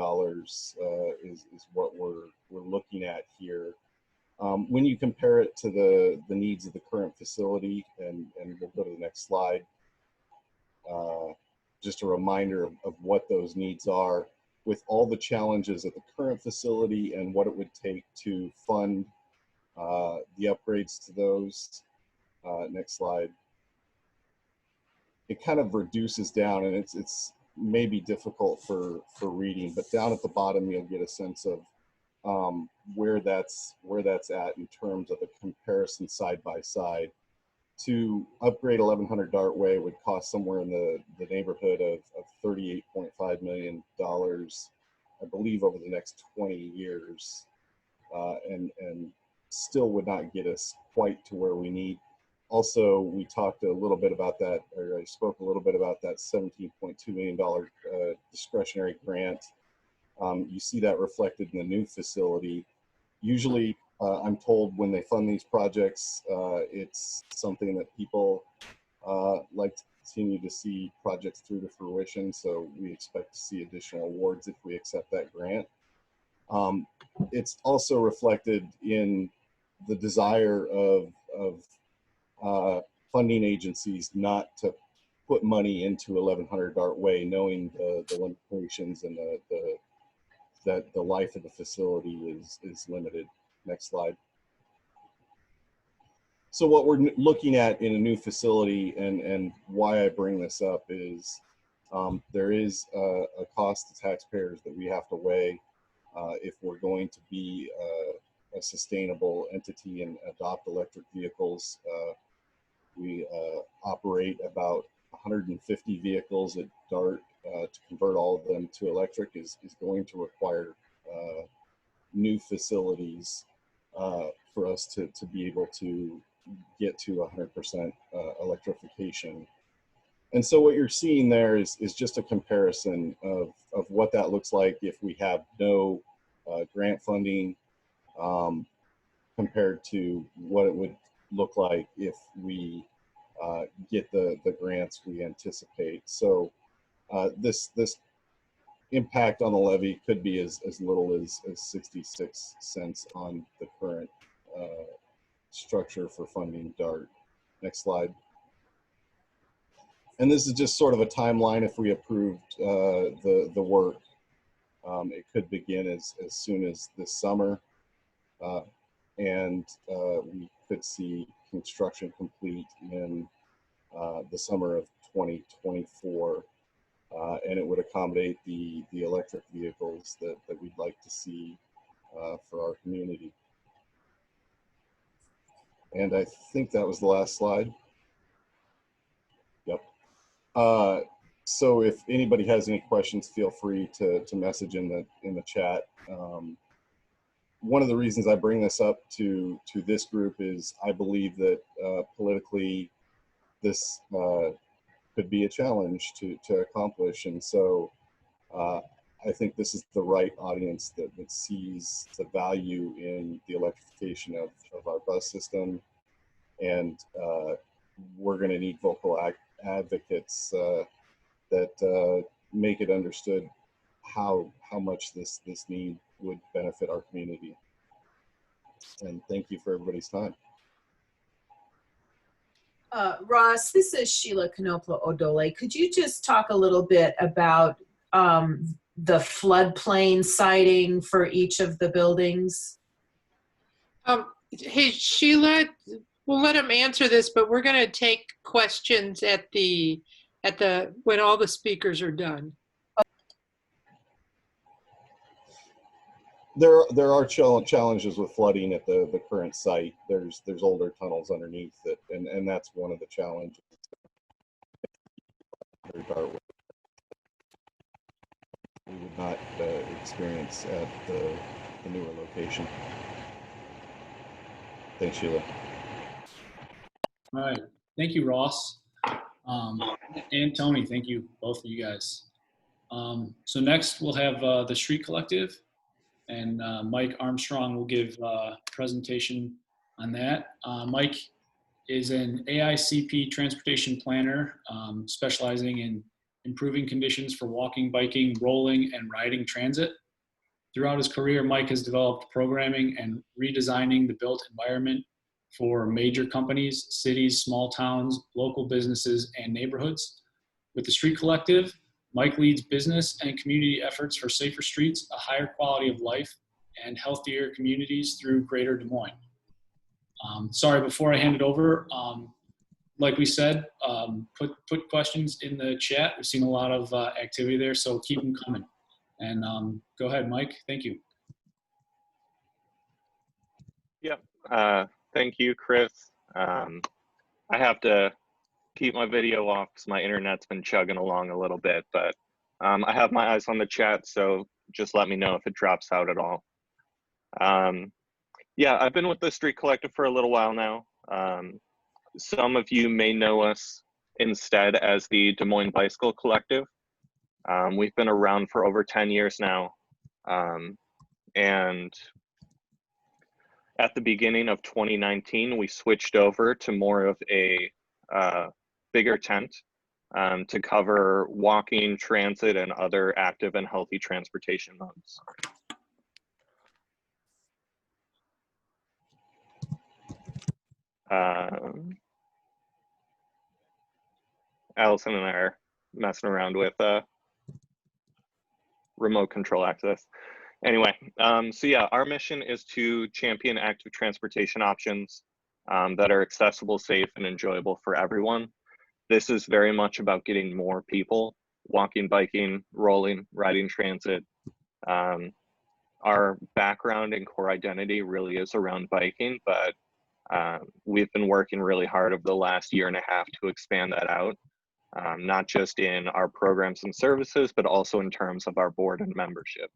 is what we're looking at here. When you compare it to the needs of the current facility, and we'll go to the next slide, just a reminder of what those needs are with all the challenges at the current facility and what it would take to fund the upgrades to those. Next slide. It kind of reduces down, and it's maybe difficult for reading, but down at the bottom you'll get a sense of where that's at in terms of the comparison side by side. To upgrade 1100 Dartway would cost somewhere in the neighborhood of $38.5 million, I believe, over the next 20 years, and still would not get us quite to where we need. Also, we talked a little bit about that, or I spoke a little bit about that $17.2 million discretionary grant. You see that reflected in the new facility. Usually, I'm told when they fund these projects, it's something that people like to continue to see projects through to fruition. So we expect to see additional awards if we accept that grant. It's also reflected in the desire of funding agencies not to put money into 1100 Dartway, knowing the limitations and that the life of the facility is limited. Next slide. So what we're looking at in a new facility, and why I bring this up, is there is a cost to taxpayers that we have to weigh if we're going to be a sustainable entity and adopt electric vehicles. We operate about 150 vehicles at DART. To convert all of them to electric is going to require new facilities for us to be able to get to 100% electrification. And so what you're seeing there is just a comparison of what that looks like if we have no grant funding compared to what it would look like if we get the grants we anticipate. So this impact on the levy could be as little as 66 cents on the current structure for funding DART. Next slide. And this is just sort of a timeline if we approved the work. It could begin as soon as this summer. and we could see construction complete in the summer of 2024. And it would accommodate the electric vehicles that we'd like to see for our community. And I think that was the last slide. Yep. So if anybody has any questions, feel free to message in the chat. One of the reasons I bring this up to this group is I believe that politically this could be a challenge to accomplish. And so I think this is the right audience that sees the value in the electrification of our bus system. And we're going to need vocal advocates that make it understood how much this need would benefit our community. And thank you for everybody's time. Ross, this is Sheila Knopla Odole. Could you just talk a little bit about the floodplain siting for each of the buildings? Hey, Sheila, we'll let him answer this, but we're going to take questions at the when all the speakers are done. There are challenges with flooding at the current site. There's older tunnels underneath it, and that's one of the challenges. We would not experience at the newer location. Thanks, Sheila. All right. Thank you, Ross. And Tony, thank you, both of you guys. So next we'll have the Street Collective, and Mike Armstrong will give a presentation on that. Mike is an AICP transportation planner specializing in improving conditions for walking, biking, rolling, and riding transit. Throughout his career, Mike has developed programming and redesigning the built environment for major companies, cities, small towns, local businesses, and neighborhoods. With the Street Collective, Mike leads business and community efforts for safer streets, a higher quality of life, and healthier communities through Greater Des Moines. Sorry, before I hand it over, like we said, put questions in the chat. We've seen a lot of activity there, so keep them coming. And go ahead, Mike. Thank you. Yep. Thank you, Chris. I have to keep my video off because my internet's been chugging along a little bit, but I have my eyes on the chat, so just let me know if it drops out at all. Yeah, I've been with the Street Collective for a little while now. Some of you may know us instead as the Des Moines Bicycle Collective. We've been around for over 10 years now. And at the beginning of 2019, we switched over to more of a bigger tent to cover walking, transit, and other active and healthy transportation modes. Allison and I are messing around with remote control access. Anyway, so yeah, our mission is to champion active transportation options that are accessible, safe, and enjoyable for everyone. This is very much about getting more people walking, biking, rolling, riding transit. Our background and core identity really is around biking, but we've been working really hard over the last year and a half to expand that out, not just in our programs and services, but also in terms of our board and membership.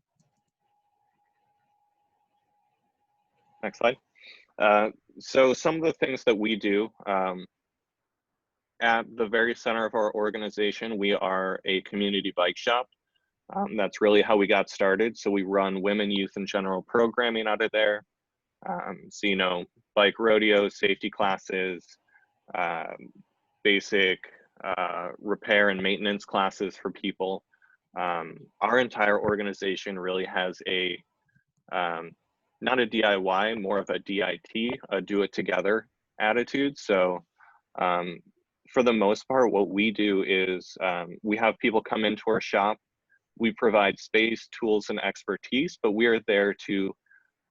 Next slide. So some of the things that we do, at the very center of our organization, we are a community bike shop. That's really how we got started. So we run women, youth, and general programming out of there. So, you know, bike rodeo, safety classes, basic repair and maintenance classes for people. Our entire organization really has a, not a DIY, more of a DIT, a do it together attitude. So for the most part, what we do is we have people come into our shop. We provide space, tools, and expertise, but we are there to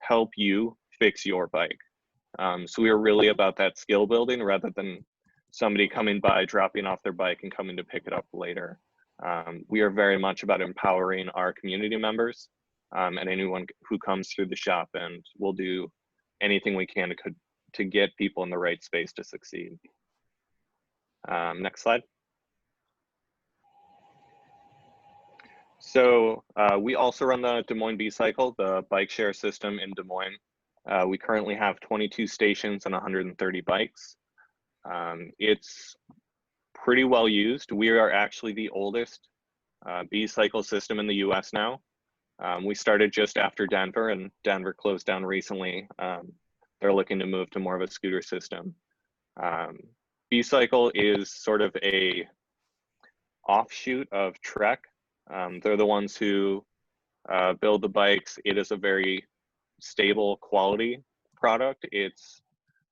help you fix your bike. So we are really about that skill building rather than somebody coming by, dropping off their bike and coming to pick it up later. We are very much about empowering our community members and anyone who comes through the shop, and we'll do anything we can to get people in the right space to succeed. Next slide. So we also run the Des Moines B-Cycle, the bike share system in Des Moines. We currently have 22 stations and 130 bikes. It's pretty well used. We are actually the oldest B-Cycle system in the US now. We started just after Denver, and Denver closed down recently. They're looking to move to more of a scooter system. B-Cycle is sort of a offshoot of Trek. They're the ones who build the bikes. It is a very stable quality product. It's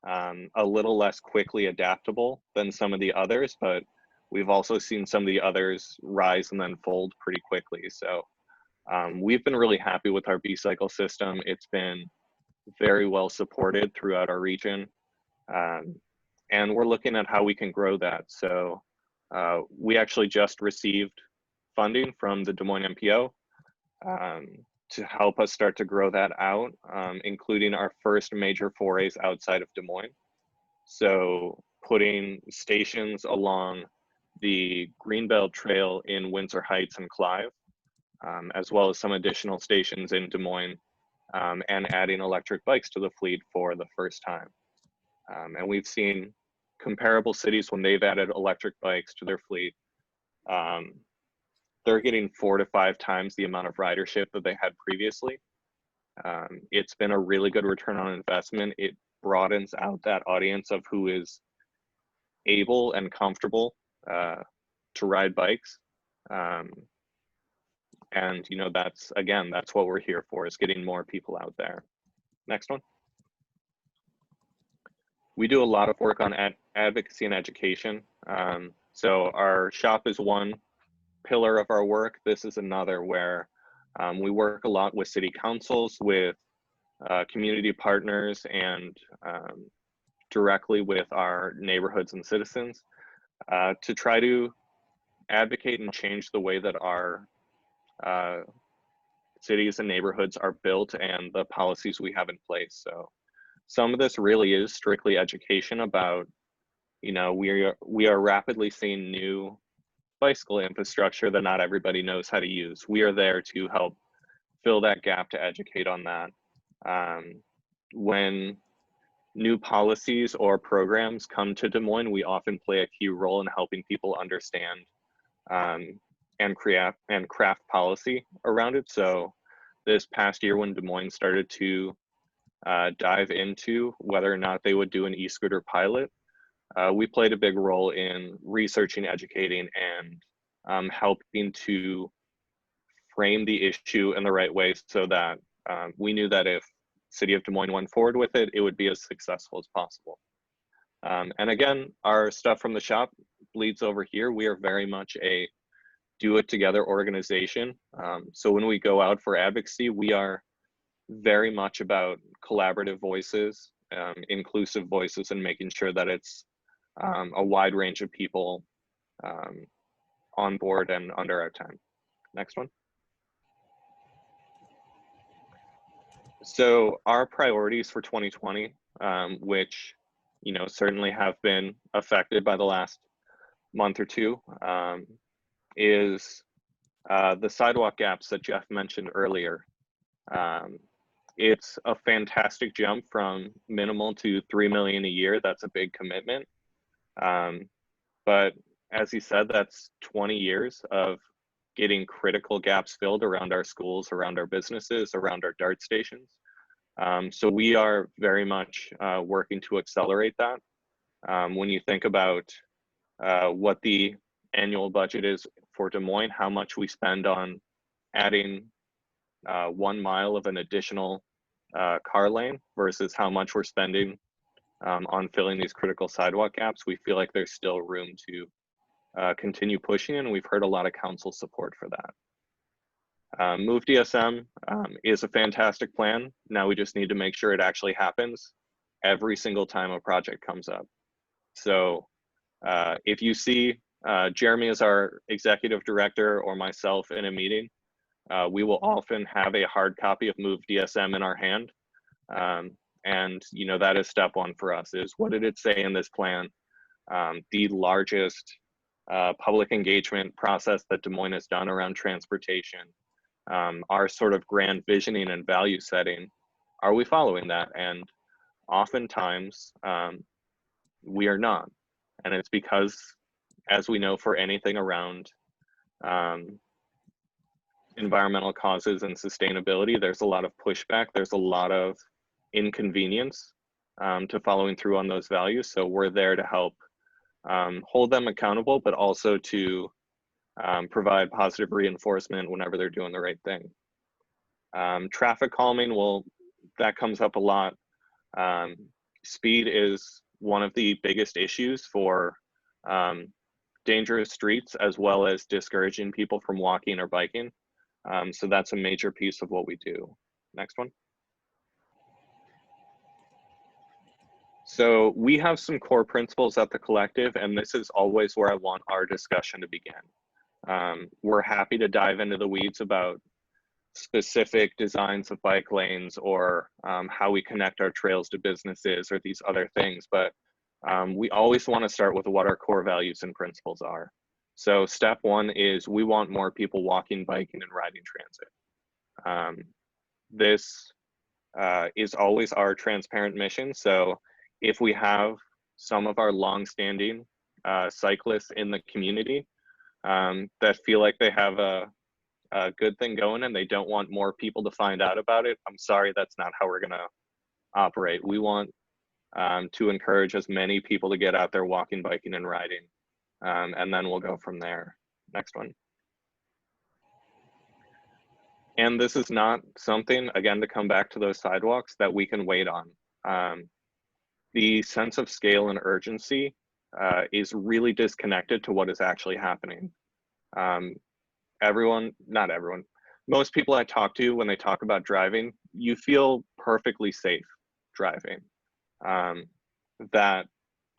a little less quickly adaptable than some of the others, but we've also seen some of the others rise and then fold pretty quickly. So we've been really happy with our B-Cycle system. It's been very well supported throughout our region. And we're looking at how we can grow that. So we actually just received funding from the Des Moines MPO to help us start to grow that out, including our first major forays outside of Des Moines. So putting stations along the Greenbelt Trail in Windsor Heights and Clive, as well as some additional stations in Des Moines, and adding electric bikes to the fleet for the first time. And we've seen comparable cities when they've added electric bikes to their fleet, they're getting 4 to 5 times the amount of ridership that they had previously. It's been a really good return on investment. It broadens out that audience of who is able and comfortable to ride bikes. And you know, that's what we're here for, is getting more people out there. Next one. We do a lot of work on advocacy and education. So our shop is one pillar of our work. This is another where we work a lot with city councils, with community partners, and directly with our neighborhoods and citizens to try to advocate and change the way that our cities and neighborhoods are built and the policies we have in place. So some of this really is strictly education about, you know, we are rapidly seeing new bicycle infrastructure that not everybody knows how to use. We are there to help fill that gap, to educate on that. When new policies or programs come to Des Moines, we often play a key role in helping people understand and craft policy around it. So this past year, when Des Moines started to dive into whether or not they would do an e-scooter pilot, we played a big role in researching, educating, and helping to frame the issue in the right way so that we knew that if City of Des Moines went forward with it, it would be as successful as possible. And again, our stuff from the shop bleeds over here. We are very much a do-it-together organization. So when we go out for advocacy, we are very much about collaborative voices, inclusive voices, and making sure that it's a wide range of people on board and under our time. Next one. So our priorities for 2020, which, you know, certainly have been affected by the last month or two, is the sidewalk gaps that Jeff mentioned earlier. It's a fantastic jump from minimal to $3 million a year. That's a big commitment. But as he said, that's 20 years of getting critical gaps filled around our schools, around our businesses, around our DART stations. So we are very much working to accelerate that. When you think about what the annual budget is for Des Moines, how much we spend on adding 1 mile of an additional car lane versus how much we're spending on filling these critical sidewalk gaps, we feel like there's still room to continue pushing, and we've heard a lot of council support for that. Move DSM is a fantastic plan. Now we just need to make sure it actually happens every single time a project comes up. So if you see Jeremy as our executive director or myself in a meeting, we will often have a hard copy of Move DSM in our hand. And that is step one for us, is what did it say in this plan? The largest public engagement process that Des Moines has done around transportation, our sort of grand visioning and value setting, are we following that? And oftentimes we are not. And it's because, as we know, for anything around environmental causes and sustainability, there's a lot of pushback, there's a lot of inconvenience to following through on those values. So we're there to help hold them accountable, but also to provide positive reinforcement whenever they're doing the right thing. Traffic calming, well, that comes up a lot. Speed is one of the biggest issues for dangerous streets, as well as discouraging people from walking or biking. So that's a major piece of what we do. Next one. So we have some core principles at the collective, and this is always where I want our discussion to begin. We're happy to dive into the weeds about specific designs of bike lanes or how we connect our trails to businesses or these other things, but we always want to start with what our core values and principles are. So step one is we want more people walking, biking, and riding transit. This is always our transparent mission. So if we have some of our longstanding cyclists in the community that feel like they have a good thing going and they don't want more people to find out about it, I'm sorry, that's not how we're gonna operate. We want to encourage as many people to get out there walking, biking, and riding. And then we'll go from there. Next one. And this is not something, again, to come back to those sidewalks, that we can wait on. The sense of scale and urgency is really disconnected to what is actually happening. Not everyone, most people I talk to when they talk about driving, you feel perfectly safe driving. That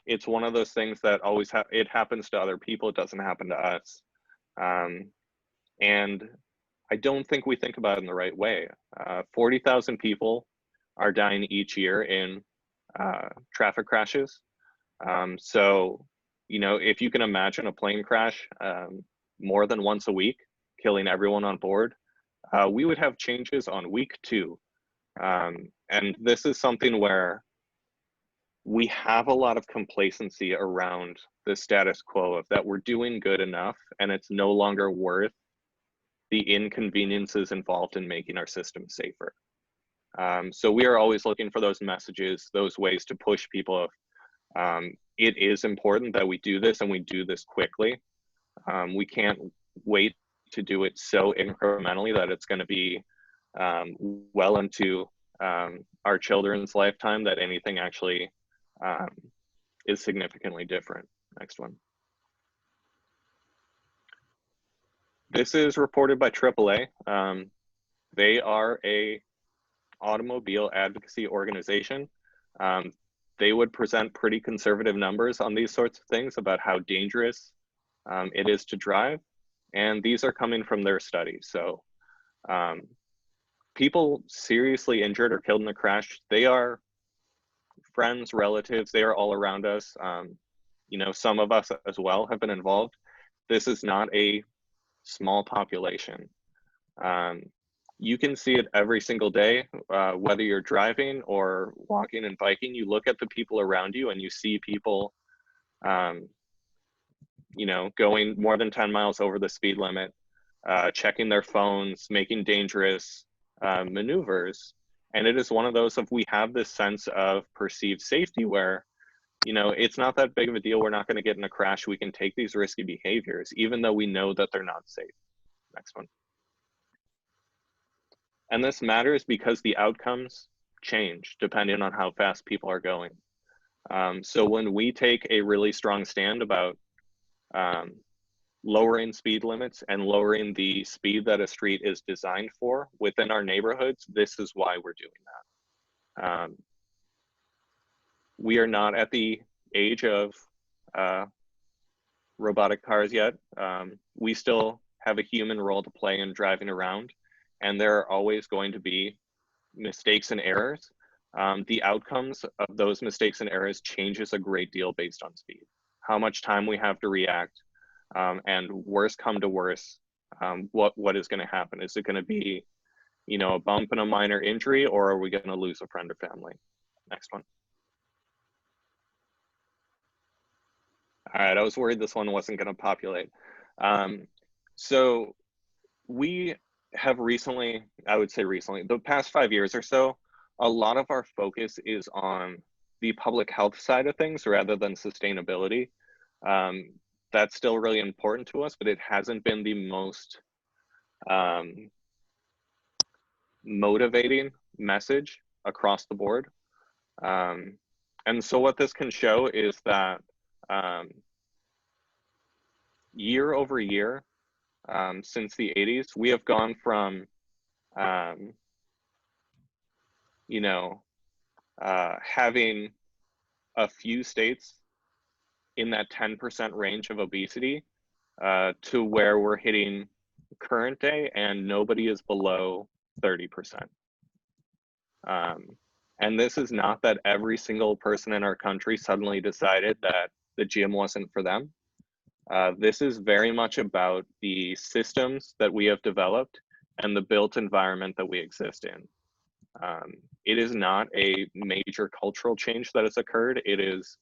it's one of those things that always it happens to other people, it doesn't happen to us. And I don't think we think about it in the right way. 40,000 people are dying each year in traffic crashes. So, if you can imagine a plane crash more than once a week, killing everyone on board, we would have changes on week 2. And this is something where we have a lot of complacency around the status quo of that we're doing good enough and it's no longer worth the inconveniences involved in making our system safer. So we are always looking for those messages, those ways to push people of it is important that we do this and we do this quickly. We can't wait to do it so incrementally that it's going to be well into our children's lifetime that anything actually is significantly different. Next one. This is reported by AAA. They are a automobile advocacy organization. They would present pretty conservative numbers on these sorts of things about how dangerous it is to drive. And these are coming from their studies. So people seriously injured or killed in a crash, they are friends, relatives, they are all around us. Some of us as well have been involved. This is not a small population. You can see it every single day, whether you're driving or walking and biking. You look at the people around you and you see people going more than 10 miles over the speed limit, checking their phones, making dangerous maneuvers. And it is one of those of we have this sense of perceived safety where, it's not that big of a deal. We're not going to get in a crash. We can take these risky behaviors, even though we know that they're not safe. Next one. And this matters because the outcomes change depending on how fast people are going. So when we take a really strong stand about lowering speed limits and lowering the speed that a street is designed for within our neighborhoods, this is why we're doing that. We are not at the age of robotic cars yet. We still have a human role to play in driving around, and there are always going to be mistakes and errors. The outcomes of those mistakes and errors changes a great deal based on speed, how much time we have to react, and worst come to worst, what is going to happen? Is it going to be, you know, a bump and a minor injury, or are we going to lose a friend or family? Next one. All right, I was worried this one wasn't going to populate. So we have recently, I would say recently, the past 5 years or so, a lot of our focus is on the public health side of things rather than sustainability. That's still really important to us, but it hasn't been the most motivating message across the board. And so what this can show is that year over year, since the 80s, we have gone from, you know, having a few states in that 10% range of obesity to where we're hitting current day and nobody is below 30%. And this is not that every single person in our country suddenly decided that the gym wasn't for them. This is very much about the systems that we have developed and the built environment that we exist in. It is not a major cultural change that has occurred. It is,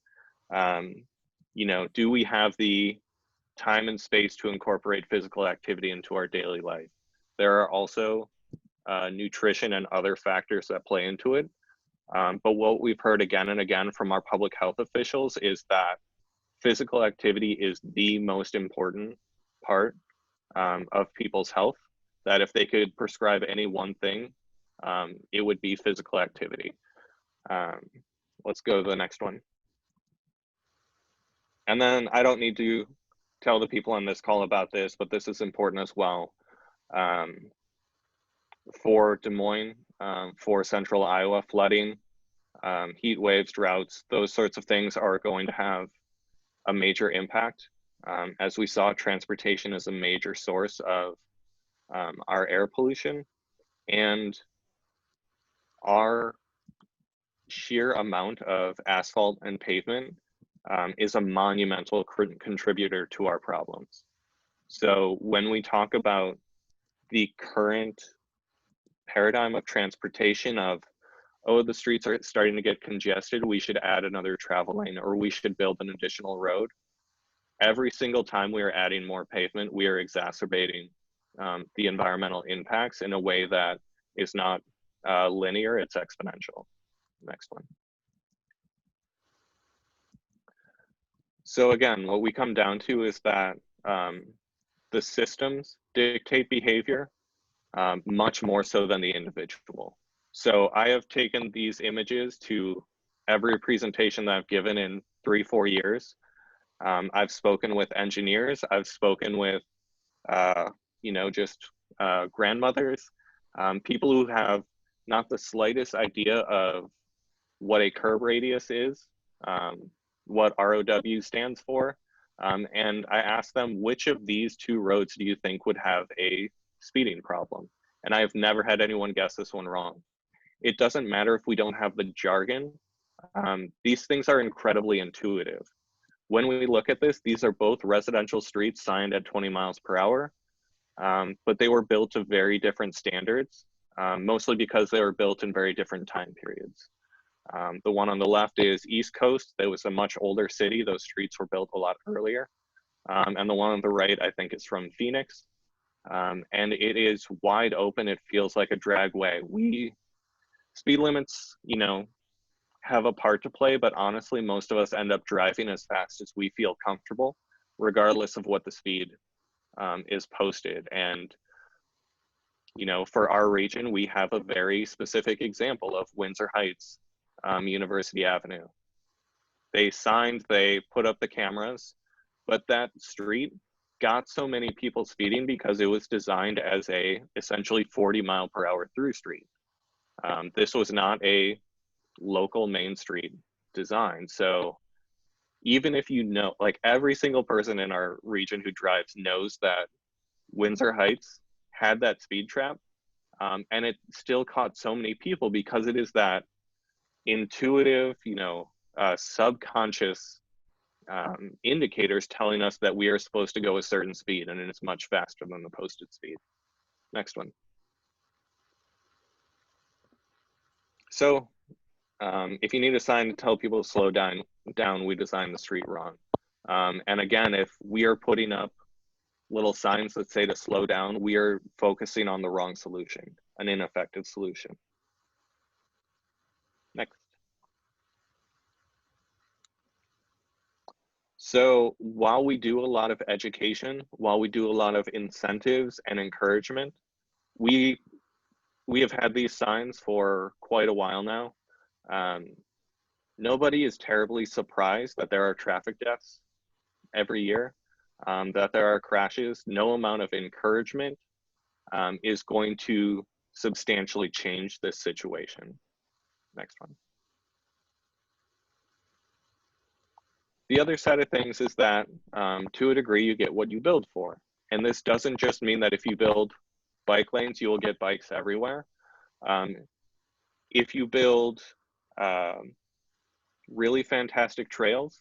you know, do we have the time and space to incorporate physical activity into our daily life? There are also nutrition and other factors that play into it. But what we've heard again and again from our public health officials is that physical activity is the most important part of people's health, that if they could prescribe any one thing, it would be physical activity. Let's go to the next one. And then I don't need to tell the people on this call about this, but this is important as well. For Des Moines, for central Iowa, flooding, heat waves, droughts, those sorts of things are going to have a major impact. As we saw, transportation is a major source of our air pollution, and our sheer amount of asphalt and pavement is a monumental contributor to our problems. So when we talk about the current paradigm of transportation of, oh, the streets are starting to get congested, we should add another travel lane, or we should build an additional road. Every single time we are adding more pavement, we are exacerbating the environmental impacts in a way that is not linear, it's exponential. Next one. So again, what we come down to is that the systems dictate behavior much more so than the individual. So I have taken these images to every presentation that I've given in 3-4 years. I've spoken with engineers, I've spoken with, you know, just grandmothers, people who have not the slightest idea of what a curb radius is, what ROW stands for. And I asked them, which of these 2 roads do you think would have a speeding problem? And I've never had anyone guess this one wrong. It doesn't matter if we don't have the jargon. These things are incredibly intuitive. When we look at this, these are both residential streets signed at 20 miles per hour, but they were built to very different standards, mostly because they were built in very different time periods. The one on the left is East Coast. That was a much older city. Those streets were built a lot earlier. And the one on the right, I think, is from Phoenix. And it is wide open. It feels like a dragway. Speed limits, you know, have a part to play, but honestly, most of us end up driving as fast as we feel comfortable, regardless of what the speed is posted. And, you know, for our region, we have a very specific example of Windsor Heights, University Avenue. They put up the cameras, but that street got so many people speeding because it was designed as a essentially 40-mile-per-hour through street. This was not a local main street design. So even if you know, like every single person in our region who drives knows that Windsor Heights had that speed trap, and it still caught so many people because it is that intuitive, subconscious indicators telling us that we are supposed to go a certain speed, and it's much faster than the posted speed. Next one. So if you need a sign to tell people to slow down, we designed the street wrong. And again, if we are putting up little signs that say to slow down, we are focusing on the wrong solution, an ineffective solution. Next. So while we do a lot of education, while we do a lot of incentives and encouragement, we have had these signs for quite a while now. Nobody is terribly surprised that there are traffic deaths every year, that there are crashes. No amount of encouragement is going to substantially change this situation. Next one. The other side of things is that to a degree, you get what you build for. And this doesn't just mean that if you build bike lanes, you will get bikes everywhere. If you build really fantastic trails,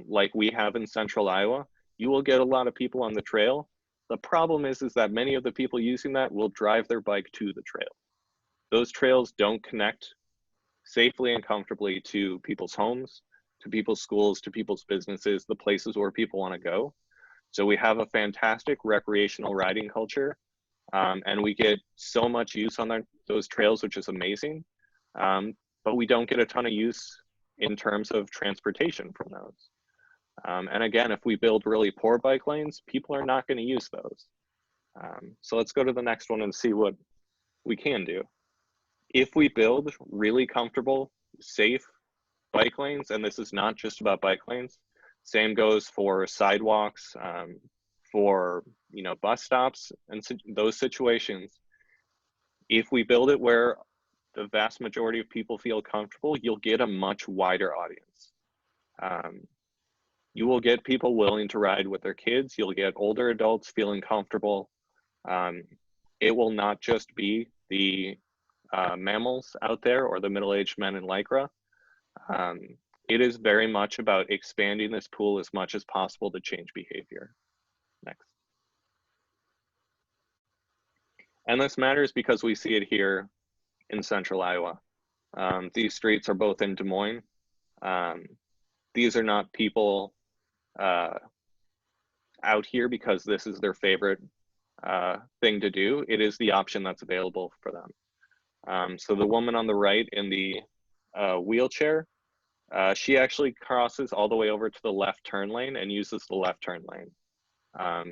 like we have in central Iowa, you will get a lot of people on the trail. The problem is that many of the people using that will drive their bike to the trail. Those trails don't connect safely and comfortably to people's homes, to people's schools, to people's businesses, the places where people want to go. So we have a fantastic recreational riding culture, and we get so much use on those trails, which is amazing. But we don't get a ton of use in terms of transportation from those. And again, if we build really poor bike lanes, people are not going to use those. So let's go to the next one and see what we can do. If we build really comfortable, safe bike lanes, and this is not just about bike lanes, same goes for sidewalks, for bus stops and those situations. If we build it where the vast majority of people feel comfortable, you'll get a much wider audience. You will get people willing to ride with their kids. You'll get older adults feeling comfortable. It will not just be the mammals out there or the middle-aged men in Lycra. It is very much about expanding this pool as much as possible to change behavior. Next. And this matters because we see it here in central Iowa. These streets are both in Des Moines. These are not people out here because this is their favorite thing to do. It is the option that's available for them. So the woman on the right in the wheelchair, she actually crosses all the way over to the left turn lane and uses the left turn lane.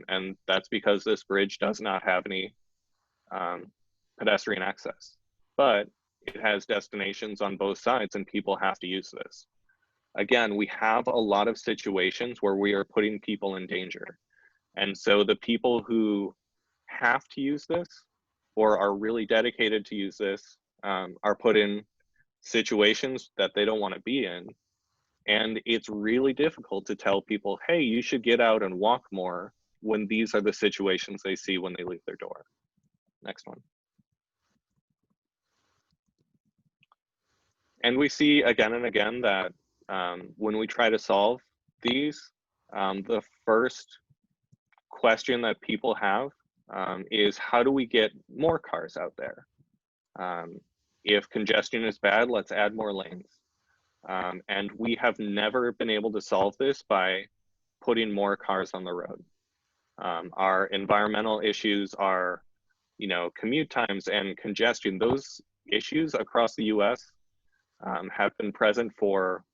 And that's because this bridge does not have any pedestrian access, but it has destinations on both sides and people have to use this. Again, we have a lot of situations where we are putting people in danger. And so the people who have to use this or are really dedicated to use this are put in situations that they don't want to be in. And it's really difficult to tell people, hey, you should get out and walk more when these are the situations they see when they leave their door. Next one. And we see again and again that when we try to solve these, the first question that people have is how do we get more cars out there? If congestion is bad, let's add more lanes. And we have never been able to solve this by putting more cars on the road. Our environmental issues are, commute times and congestion. Those issues across the US have been present for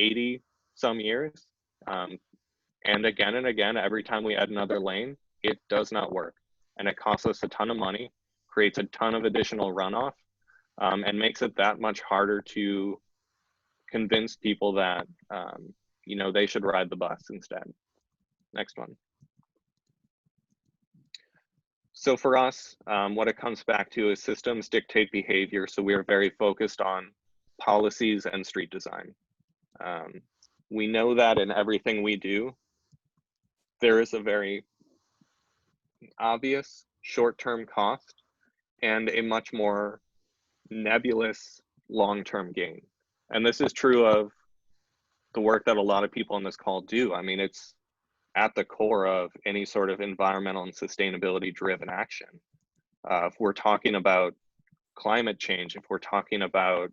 80 some years. And again, every time we add another lane, it does not work. And it costs us a ton of money, creates a ton of additional runoff, and makes it that much harder to convince people that, they should ride the bus instead. Next one. So for us, what it comes back to is systems dictate behavior. So we are very focused on policies and street design. We know that in everything we do, there is a very obvious short-term cost and a much more nebulous long-term gain. And this is true of the work that a lot of people on this call do. I mean, it's at the core of any sort of environmental and sustainability driven action. If we're talking about climate change, if we're talking about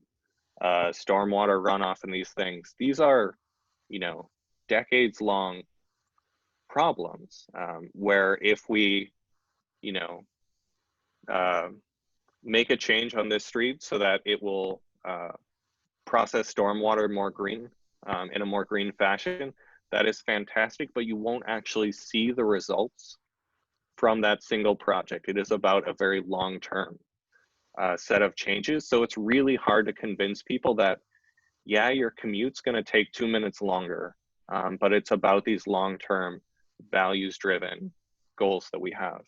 stormwater runoff and these things, these are, you know, decades long problems where if we, you know, make a change on this street so that it will process stormwater more green, in a more green fashion, that is fantastic, but you won't actually see the results from that single project. It is about a very long-term set of changes. So it's really hard to convince people that, yeah, your commute's gonna take 2 minutes longer, but it's about these long-term values-driven goals that we have.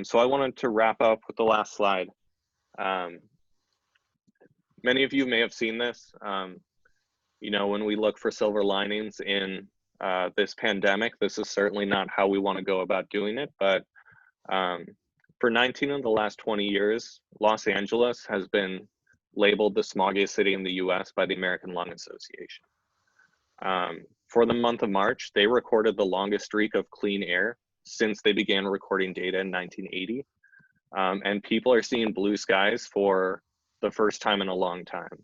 So I wanted to wrap up with the last slide. Many of you may have seen this. You know, when we look for silver linings in this pandemic, this is certainly not how we want to go about doing it. But for 19 of the last 20 years, Los Angeles has been labeled the smoggiest city in the US by the American Lung Association. For the month of March, they recorded the longest streak of clean air since they began recording data in 1980. And people are seeing blue skies for the first time in a long time.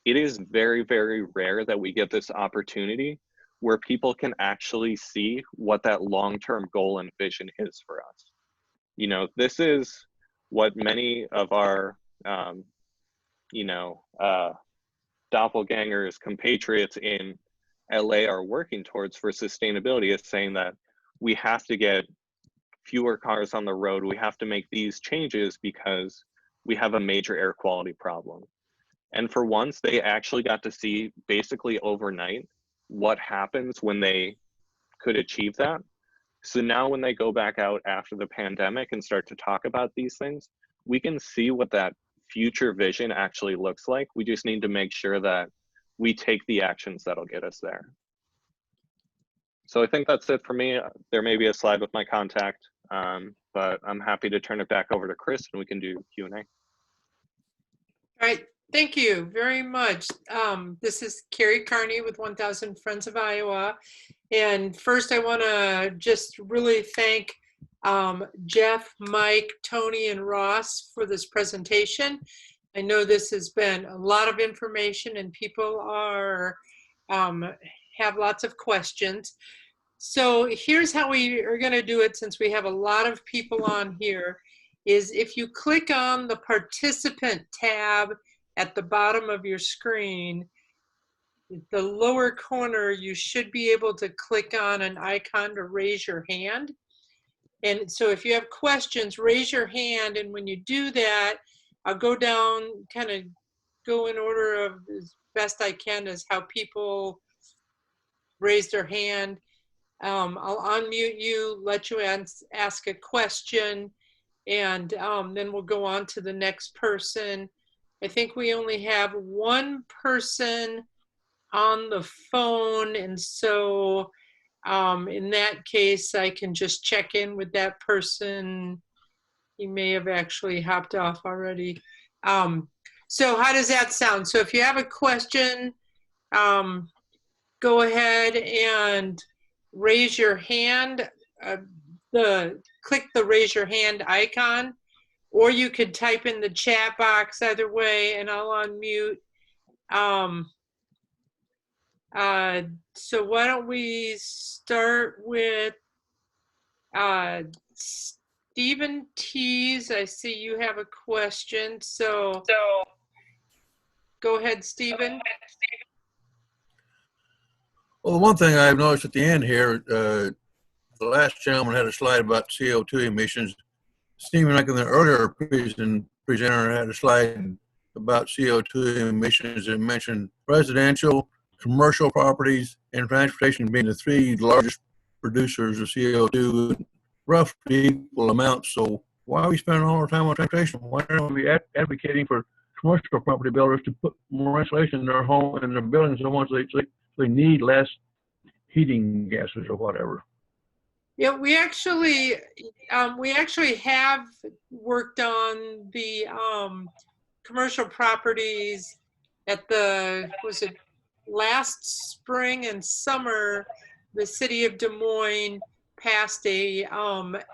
It is very, very rare that we get this opportunity where people can actually see what that long-term goal and vision is for us. You know, this is what many of our, you know, doppelgangers, compatriots in LA are working towards for sustainability, is saying that we have to get fewer cars on the road. We have to make these changes because we have a major air quality problem. And for once, they actually got to see basically overnight what happens when they could achieve that. So now when they go back out after the pandemic and start to talk about these things, we can see what that future vision actually looks like. We just need to make sure that we take the actions that'll get us there. So I think that's it for me. There may be a slide with my contact, but I'm happy to turn it back over to Chris and we can do Q&A. All right, thank you very much. This is Carrie Carney with 1000 Friends of Iowa. And first I wanna just really thank Jeff, Mike, Tony, and Ross for this presentation. I know this has been a lot of information and people are have lots of questions. So here's how we are going to do it, since we have a lot of people on here, is if you click on the participant tab at the bottom of your screen, the lower corner, you should be able to click on an icon to raise your hand. And so if you have questions, raise your hand, and when you do that, I'll go down, kind of go in order of as best I can as how people raise their hand. I'll unmute you, let you ask a question, and then we'll go on to the next person. I think we only have one person on the phone, and so in that case, I can just check in with that person. He may have actually hopped off already. So how does that sound? So if you have a question, go ahead and raise your hand, click the raise your hand icon, or you could type in the chat box, either way, and I'll unmute. So why don't we start with Stephen Tees. I see you have a question, so go ahead, Stephen. Well, the one thing I've noticed at the end here, the last gentleman had a slide about CO2 emissions. Stephen, like in the earlier presenter had a slide about CO2 emissions and mentioned residential, commercial properties, and transportation being the three largest producers of CO2. roughly equal amounts. So why are we spending all our time on transportation? Why don't we advocating for commercial property builders to put more insulation in their home and their buildings so much they need less heating gases or whatever? Yeah, we actually have worked on the commercial properties at was it last spring and summer, the city of Des Moines passed a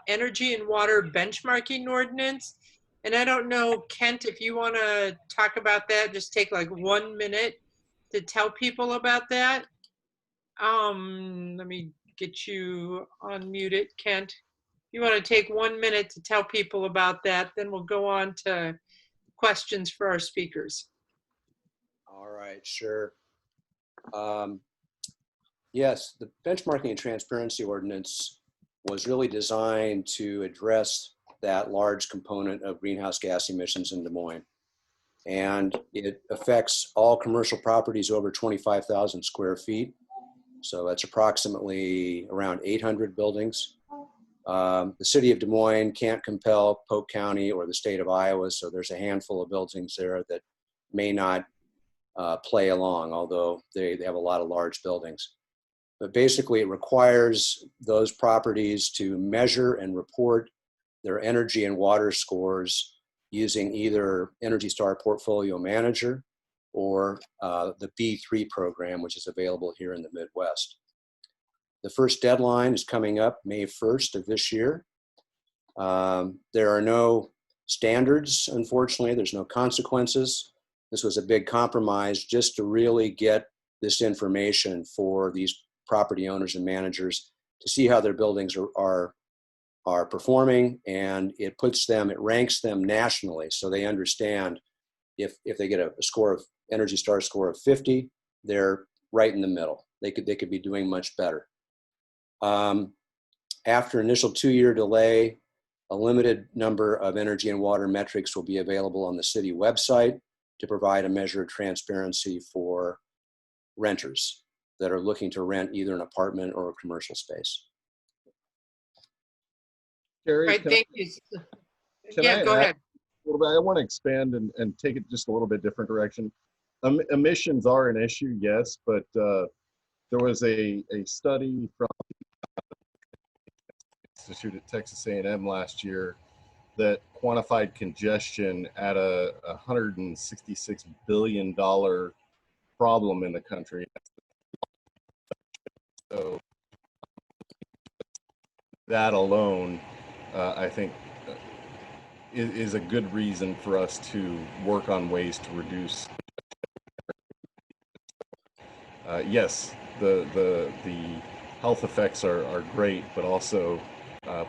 energy and water benchmarking ordinance. And I don't know, Kent, if you want to talk about that, just take like 1 minute to tell people about that. Let me get you unmuted, Kent. You want to take 1 minute to tell people about that, then we'll go on to questions for our speakers. All right, sure. Yes, the benchmarking and transparency ordinance was really designed to address that large component of greenhouse gas emissions in Des Moines. And it affects all commercial properties over 25,000 square feet. So that's approximately around 800 buildings. The city of Des Moines can't compel Polk County or the state of Iowa, so there's a handful of buildings there that may not play along, although they have a lot of large buildings. But basically it requires those properties to measure and report their energy and water scores using either Energy Star Portfolio Manager or the B3 program, which is available here in the Midwest. The first deadline is coming up May 1st of this year. There are no standards, unfortunately. There's no consequences. This was a big compromise just to really get this information for these property owners and managers to see how their buildings are performing, and it ranks them nationally so they understand if they get a score of Energy Star score of 50, they're right in the middle. They could be doing much better. After initial 2-year delay, a limited number of energy and water metrics will be available on the city website to provide a measure of transparency for renters that are looking to rent either an apartment or a commercial space. Gary, Right, thank you. can Yeah, I go add ahead. A little bit. I want to expand and take it just a little bit different direction. Emissions are an issue, yes, but there was a study from Institute at Texas A&M last year that quantified congestion at a $166 billion problem in the country. So that alone, I think, is a good reason for us to work on ways to reduce. Yes, the health effects are great, but also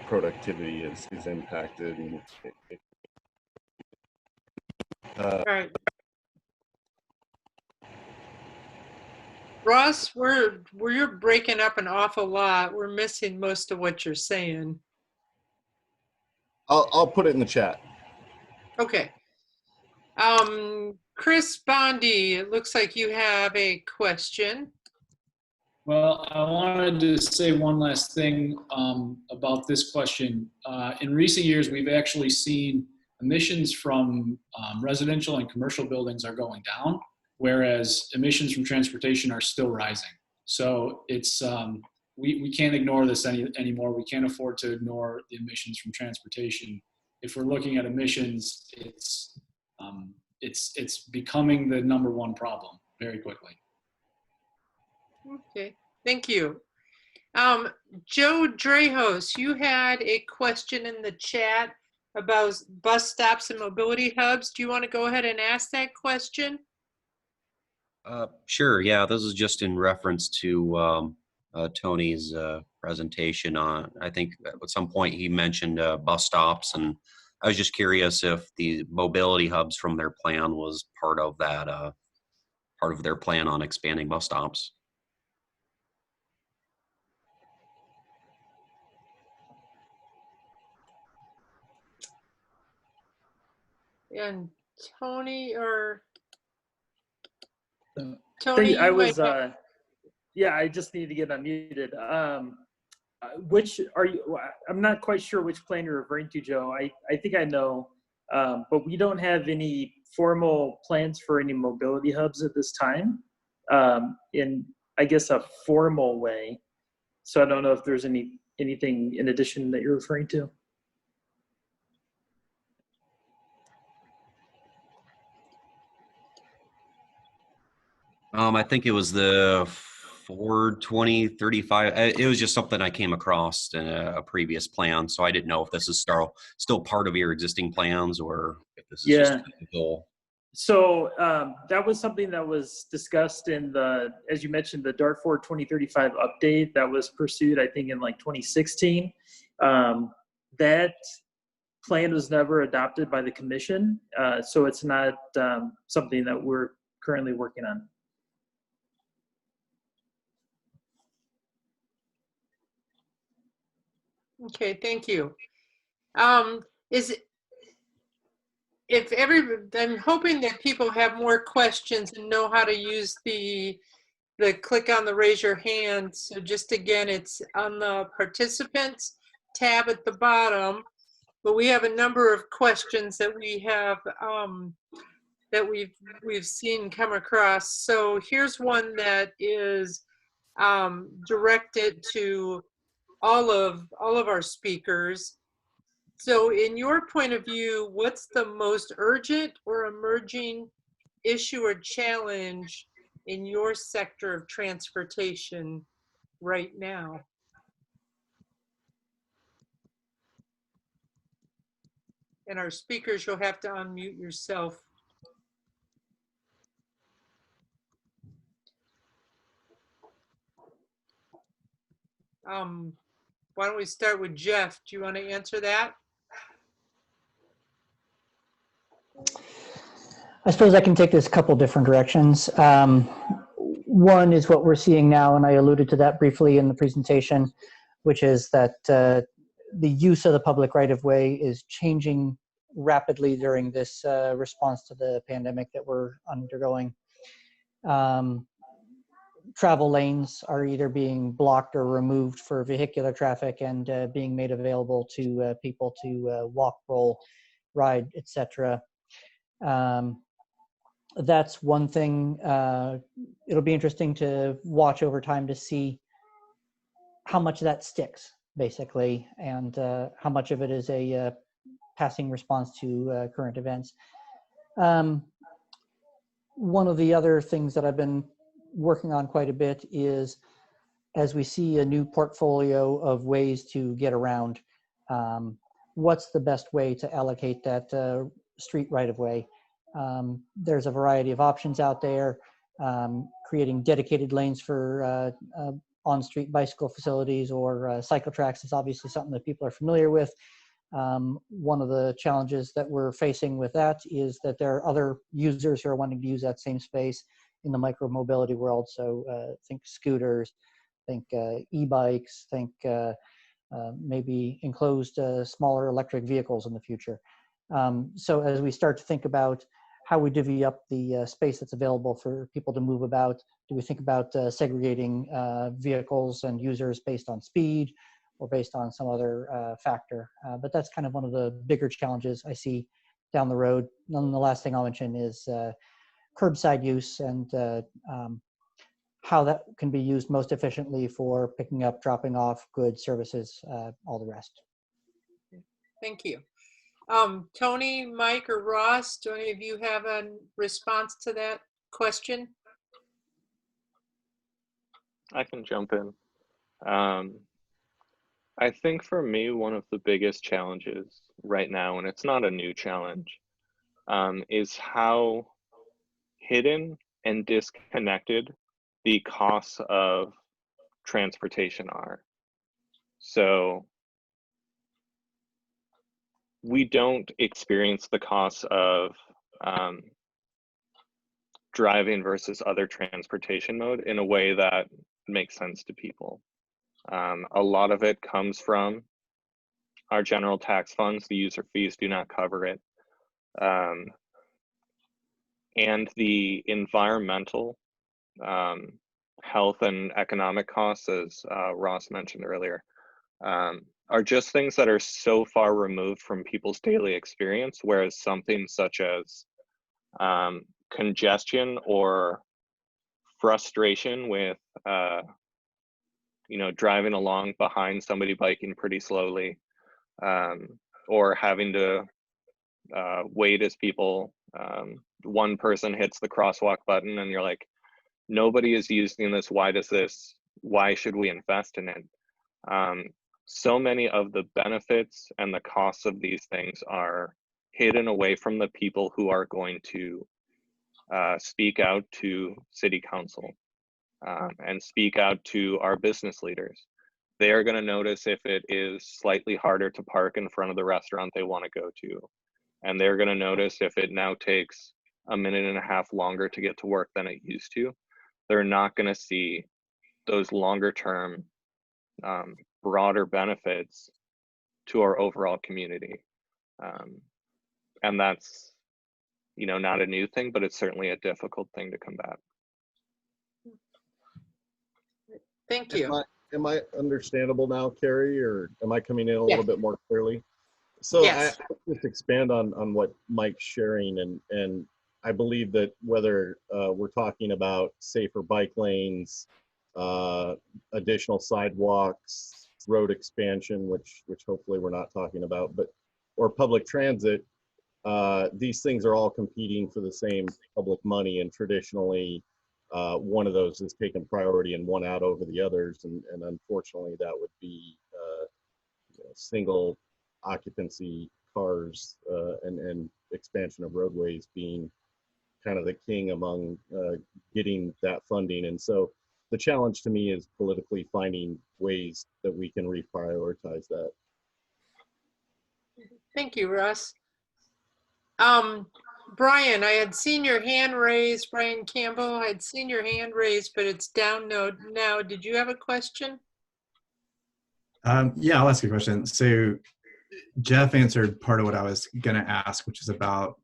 productivity is impacted. And All right. Ross, you're breaking up an awful lot. We're missing most of what you're saying. I'll put it in the chat. Okay. Chris Bondi, it looks like you have a question. Well, I wanted to say one last thing about this question. In recent years, we've actually seen emissions from residential and commercial buildings are going down, whereas emissions from transportation are still rising. So it's we can't ignore this anymore. We can't afford to ignore the emissions from transportation. If we're looking at emissions, it's becoming the #1 problem very quickly. Okay, thank you. Joe Drehos, you had a question in the chat about bus stops and mobility hubs. Do you want to go ahead and ask that question? Sure, yeah, this is just in reference to Tony's presentation on, I think at some point he mentioned bus stops, and I was just curious if the mobility hubs from their plan was part of that, part of their plan on expanding bus stops. And Tony, or I Tony, think I you was, might have, yeah, I just need to get unmuted. which are you, I'm not quite sure which plan you're referring to, Joe. I think I know, but we don't have any formal plans for any mobility hubs at this time, in, I guess, a formal way. So I don't know if there's anything in addition that you're referring to. I think it was the Ford 2035. It was just something I came across in a previous plan, so I didn't know if this is still part of your existing plans or if this is just Yeah. a goal. So that was something that was discussed in the, as you mentioned, the Dart Ford 2035 update that was pursued, I think, in like 2016. That plan was never adopted by the commission, so it's not something that we're currently working on. Okay, thank you. I'm hoping that people have more questions and know how to use the click on the raise your hand. So just again, it's on the participants tab at the bottom, but we have a number of questions that we have that we've seen come across. So here's one that is directed to all of our speakers. So in your point of view, what's the most urgent or emerging issue or challenge in your sector of transportation right now? And our speakers, you'll have to unmute yourself. Why don't we start with Jeff? Do you want to answer that? I suppose I can take this a couple different directions. One is what we're seeing now, and I alluded to that briefly in the presentation, which is that the use of the public right-of-way is changing rapidly during this response to the pandemic that we're undergoing. Travel lanes are either being blocked or removed for vehicular traffic and being made available to people to walk, roll, ride, etc. That's one thing. It'll be interesting to watch over time to see how much that sticks, basically, and how much of it is a passing response to current events. One of the other things that I've been working on quite a bit is, as we see a new portfolio of ways to get around, what's the best way to allocate that street right-of-way? There's a variety of options out there. Creating dedicated lanes for on-street bicycle facilities or cycle tracks is obviously something that people are familiar with. One of the challenges that we're facing with that is that there are other users who are wanting to use that same space in the micro-mobility world. So think scooters, think e-bikes, think maybe enclosed smaller electric vehicles in the future. So as we start to think about how we divvy up the space that's available for people to move about, do we think about segregating vehicles and users based on speed or based on some other factor? But that's kind of one of the bigger challenges I see down the road. And the last thing I'll mention is curbside use and how that can be used most efficiently for picking up, dropping off goods, services, all the rest. Thank you. Tony, Mike, or Ross, do any of you have a response to that question? I can jump in. I think for me, one of the biggest challenges right now, and it's not a new challenge, is how hidden and disconnected the costs of transportation are. So we don't experience the costs of driving versus other transportation mode in a way that makes sense to people. A lot of it comes from our general tax funds. The user fees do not cover it. And the environmental, health and economic costs, as Ross mentioned earlier, are just things that are so far removed from people's daily experience, whereas something such as congestion or frustration with driving along behind somebody biking pretty slowly, or having to wait as people, one person hits the crosswalk button and you're like, nobody is using this, why should we invest in it? So many of the benefits and the costs of these things are hidden away from the people who are going to speak out to city council and speak out to our business leaders. They are going to notice if it is slightly harder to park in front of the restaurant they want to go to. And they're going to notice if it now takes a minute and a half longer to get to work than it used to. They're not going to see those longer term, broader benefits to our overall community. And that's, not a new thing, but it's certainly a difficult thing to combat. Thank you. Am I understandable now, Carrie, or am I coming in a little bit more clearly? So Yes. I just expand on what Mike's sharing, and I believe that whether we're talking about safer bike lanes, additional sidewalks, road expansion, which hopefully we're not talking about, or public transit, these things are all competing for the same public money, and traditionally one of those is taken priority and one out over the others, and unfortunately that would be single occupancy cars and expansion of roadways being kind of the king among getting that funding. And so the challenge to me is politically finding ways that we can reprioritize that. Thank you, Russ. Brian, I had seen your hand raised. Brian Campbell, I had seen your hand raised, but it's down now. Did you have a question? Yeah, I'll ask you a question. So Jeff answered part of what I was going to ask, which is about,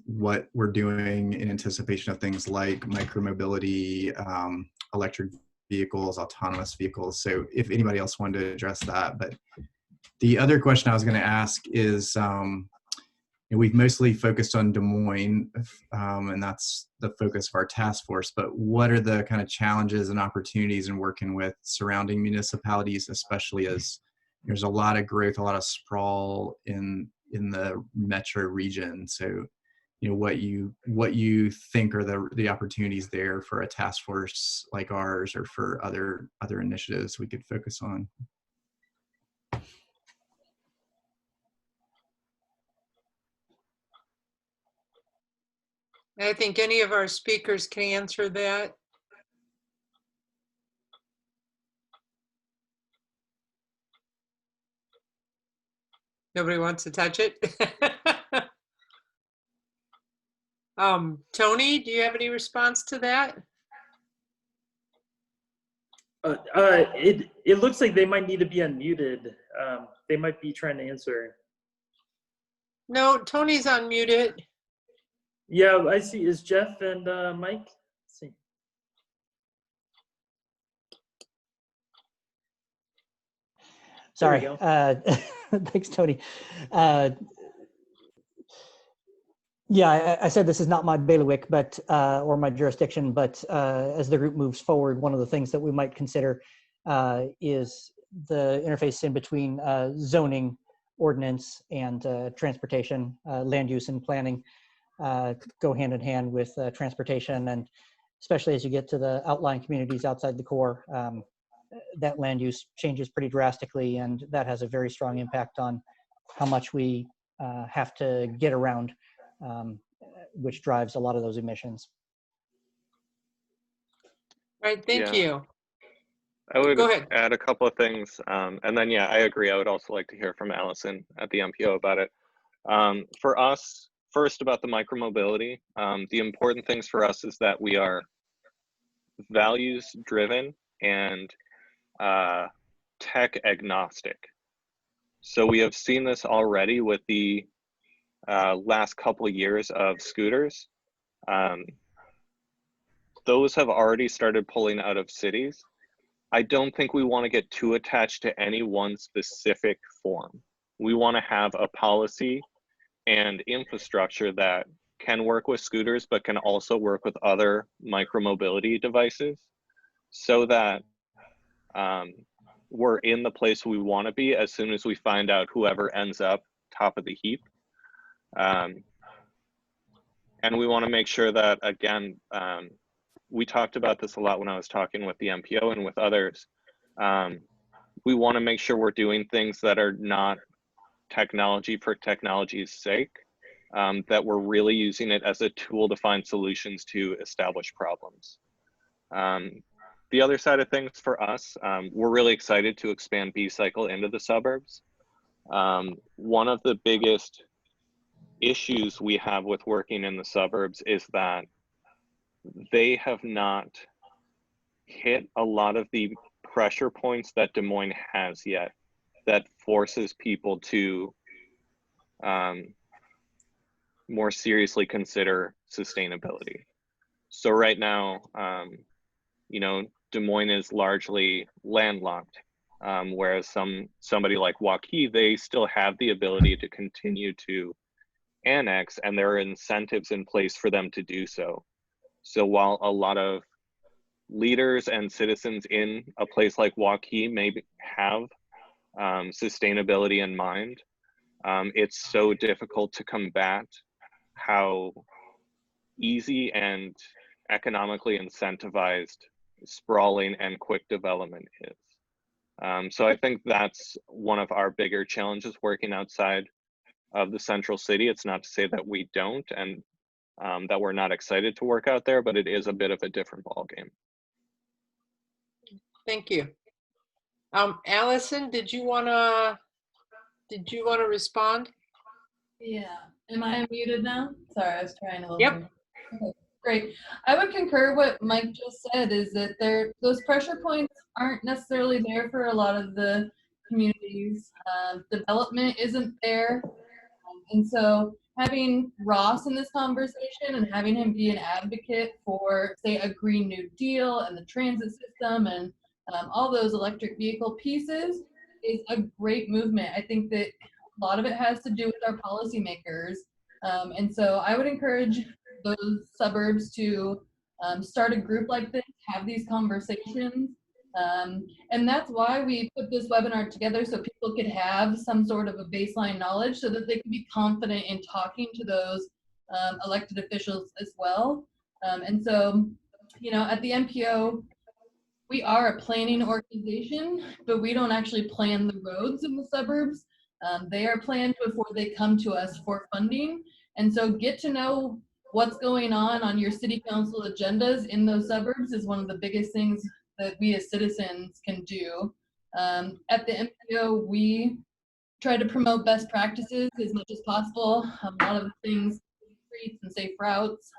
what we're doing in anticipation of things like micromobility, electric vehicles, autonomous vehicles. So if anybody else wanted to address that. But the other question I was going to ask is, we've mostly focused on Des Moines, and that's the focus of our task force, but what are the kind of challenges and opportunities in working with surrounding municipalities, especially as there's a lot of growth, a lot of sprawl in the metro region? So, what you think are the opportunities there for a task force like ours, or for other initiatives we could focus on? I think any of our speakers can answer that. Nobody wants to touch it. Tony, do you have any response to that? It looks like they might need to be unmuted. They might be trying to answer. No, Tony's unmuted. Yeah, I see. Is Jeff and Mike? Let's see. Sorry. Thanks, Tony. Yeah, I said this is not my bailiwick, but or my jurisdiction, but as the group moves forward, one of the things that we might consider is the interface in between zoning, ordinance, and transportation, land use and planning. Go hand in hand with transportation, and especially as you get to the outlying communities outside the core, that land use changes pretty drastically, and that has a very strong impact on how much we have to get around, which drives a lot of those emissions. Right, thank you. I would Go ahead. add a couple of things, and then I agree. I would also like to hear from Allison at the MPO about it. For us, first about the micromobility, the important things for us is that we are values driven and tech agnostic. So we have seen this already with the last couple of years of scooters. Those have already started pulling out of cities, I don't think we want to get too attached to any one specific form. We want to have a policy and infrastructure that can work with scooters, but can also work with other micromobility devices, so that we're in the place we want to be as soon as we find out whoever ends up top of the heap. And we want to make sure that, again, we talked about this a lot when I was talking with the MPO and with others. We want to make sure we're doing things that are not technology for technology's sake, that we're really using it as a tool to find solutions to established problems. The other side of things for us, we're really excited to expand B-Cycle into the suburbs. One of the biggest issues we have with working in the suburbs is that they have not hit a lot of the pressure points that Des Moines has yet, that forces people to more seriously consider sustainability. So right now, you know, Des Moines is largely landlocked, whereas somebody like Waukee, they still have the ability to continue to annex, and there are incentives in place for them to do so. So while a lot of leaders and citizens in a place like Waukee may have sustainability in mind, it's so difficult to combat how easy and economically incentivized sprawling and quick development is. So I think that's one of our bigger challenges working outside of the central city. It's not to say that we don't, and that we're not excited to work out there, but it is a bit of a different ballgame. Thank you. Allison, did you wanna respond? Yeah. Am I unmuted now? Sorry, I was trying a little Yep. bit. Okay, great. I would concur what Mike just said, is that those pressure points aren't necessarily there for a lot of the communities. Development isn't there. And so having Ross in this conversation and having him be an advocate for, say, a Green New Deal and the transit system and all those electric vehicle pieces is a great movement. I think that a lot of it has to do with our policymakers. And so I would encourage those suburbs to start a group like this, have these conversations. And that's why we put this webinar together, so people could have some sort of a baseline knowledge so that they can be confident in talking to those elected officials as well. And so, you know, at the MPO, we are a planning organization, but we don't actually plan the roads in the suburbs. They are planned before they come to us for funding. And so get to know what's going on your city council agendas in those suburbs is one of the biggest things that we as citizens can do. At the MPO, we try to promote best practices as much as possible. A lot of the things, streets and safe routes,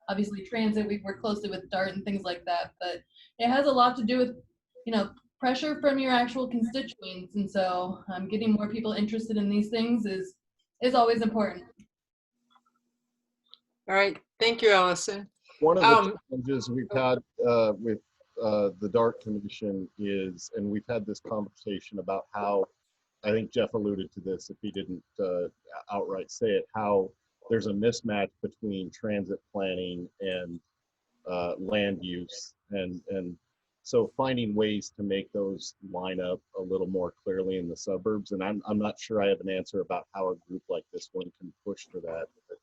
obviously transit, we work closely with DART and things like that, but it has a lot to do with, you know, pressure from your actual constituents. And so getting more people interested in these things is always important. All right, thank you, Allison. One of the challenges we've had with the DART Commission is, and we've had this conversation about how, I think Jeff alluded to this if he didn't outright say it, how there's a mismatch between transit planning and land use. And so finding ways to make those line up a little more clearly in the suburbs. And I'm not sure I have an answer about how a group like this one can push for that. But,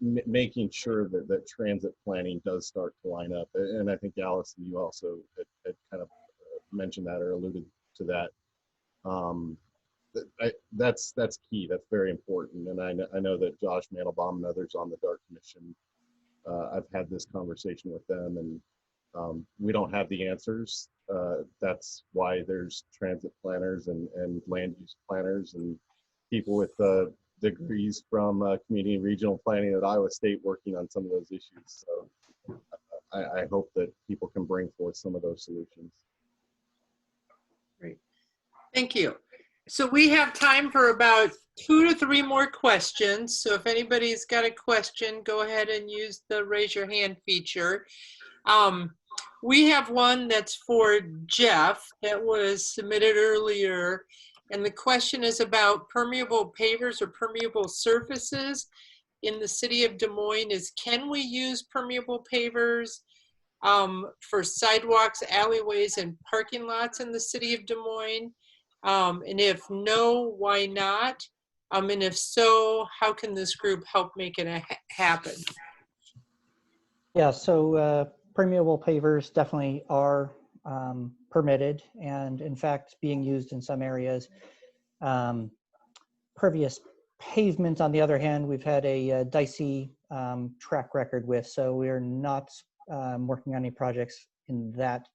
making sure that transit planning does start to line up. And I think Allison, you also had kind of mentioned that or alluded to that. That's key. That's very important. And I know that Josh Mandelbaum and others on the DART Commission, I've had this conversation with them, and we don't have the answers. That's why there's transit planners and land use planners and people with degrees from community and regional planning at Iowa State working on some of those issues. So I hope that people can bring forth some of those solutions. Great, thank you. So we have time for about 2 to 3 more questions. So if anybody's got a question, go ahead and use the raise your hand feature. We have one that's for Jeff that was submitted earlier. And the question is about permeable pavers or permeable surfaces in the city of Des Moines. Is can we use permeable pavers for sidewalks, alleyways, and parking lots in the city of Des Moines? And if no, why not? And if so, how can this group help make it happen? Yeah, so permeable pavers definitely are permitted and in fact being used in some areas. Pervious pavement, on the other hand, we've had a dicey track record with, so we're not working on any projects in that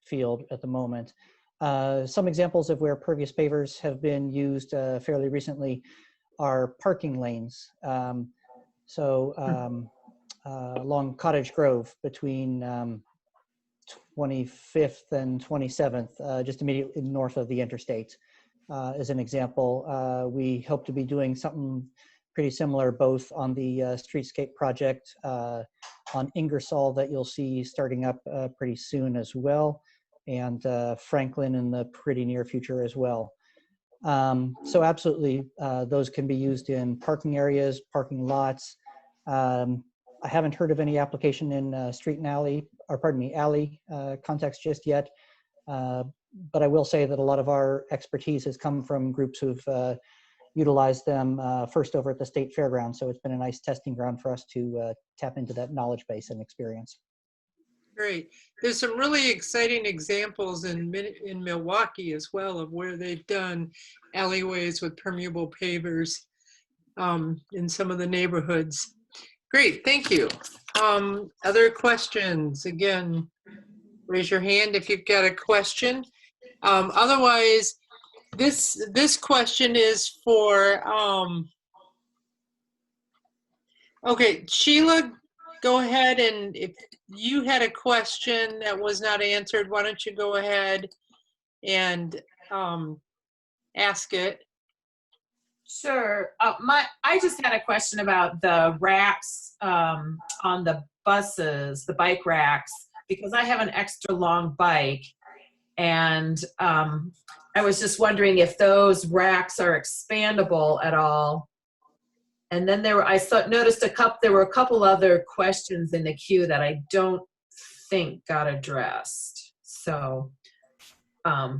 field at the moment. Some examples of where pervious pavers have been used fairly recently are parking lanes. Along Cottage Grove between 25th and 27th, just immediately north of the interstate, as an example. We hope to be doing something pretty similar both on the streetscape project on Ingersoll that you'll see starting up pretty soon as well, and Franklin in the pretty near future as well. So absolutely, those can be used in parking areas, parking lots. I haven't heard of any application in street and alley, or pardon me, alley context just yet. But I will say that a lot of our expertise has come from groups who've utilized them first over at the state fairgrounds. So it's been a nice testing ground for us to tap into that knowledge base and experience. Great. There's some really exciting examples in Milwaukee as well of where they've done alleyways with permeable pavers in some of the neighborhoods. Great, thank you. Other questions? Again, raise your hand if you've got a question. Otherwise, this question is for, okay, Sheila, go ahead, and if you had a question that was not answered, why don't you go ahead and ask it. Sure. I just had a question about the racks on the buses, the bike racks, because I have an extra long bike, and I was just wondering if those racks are expandable at all. And then there were, noticed there were a couple other questions in the queue that I don't think got addressed. So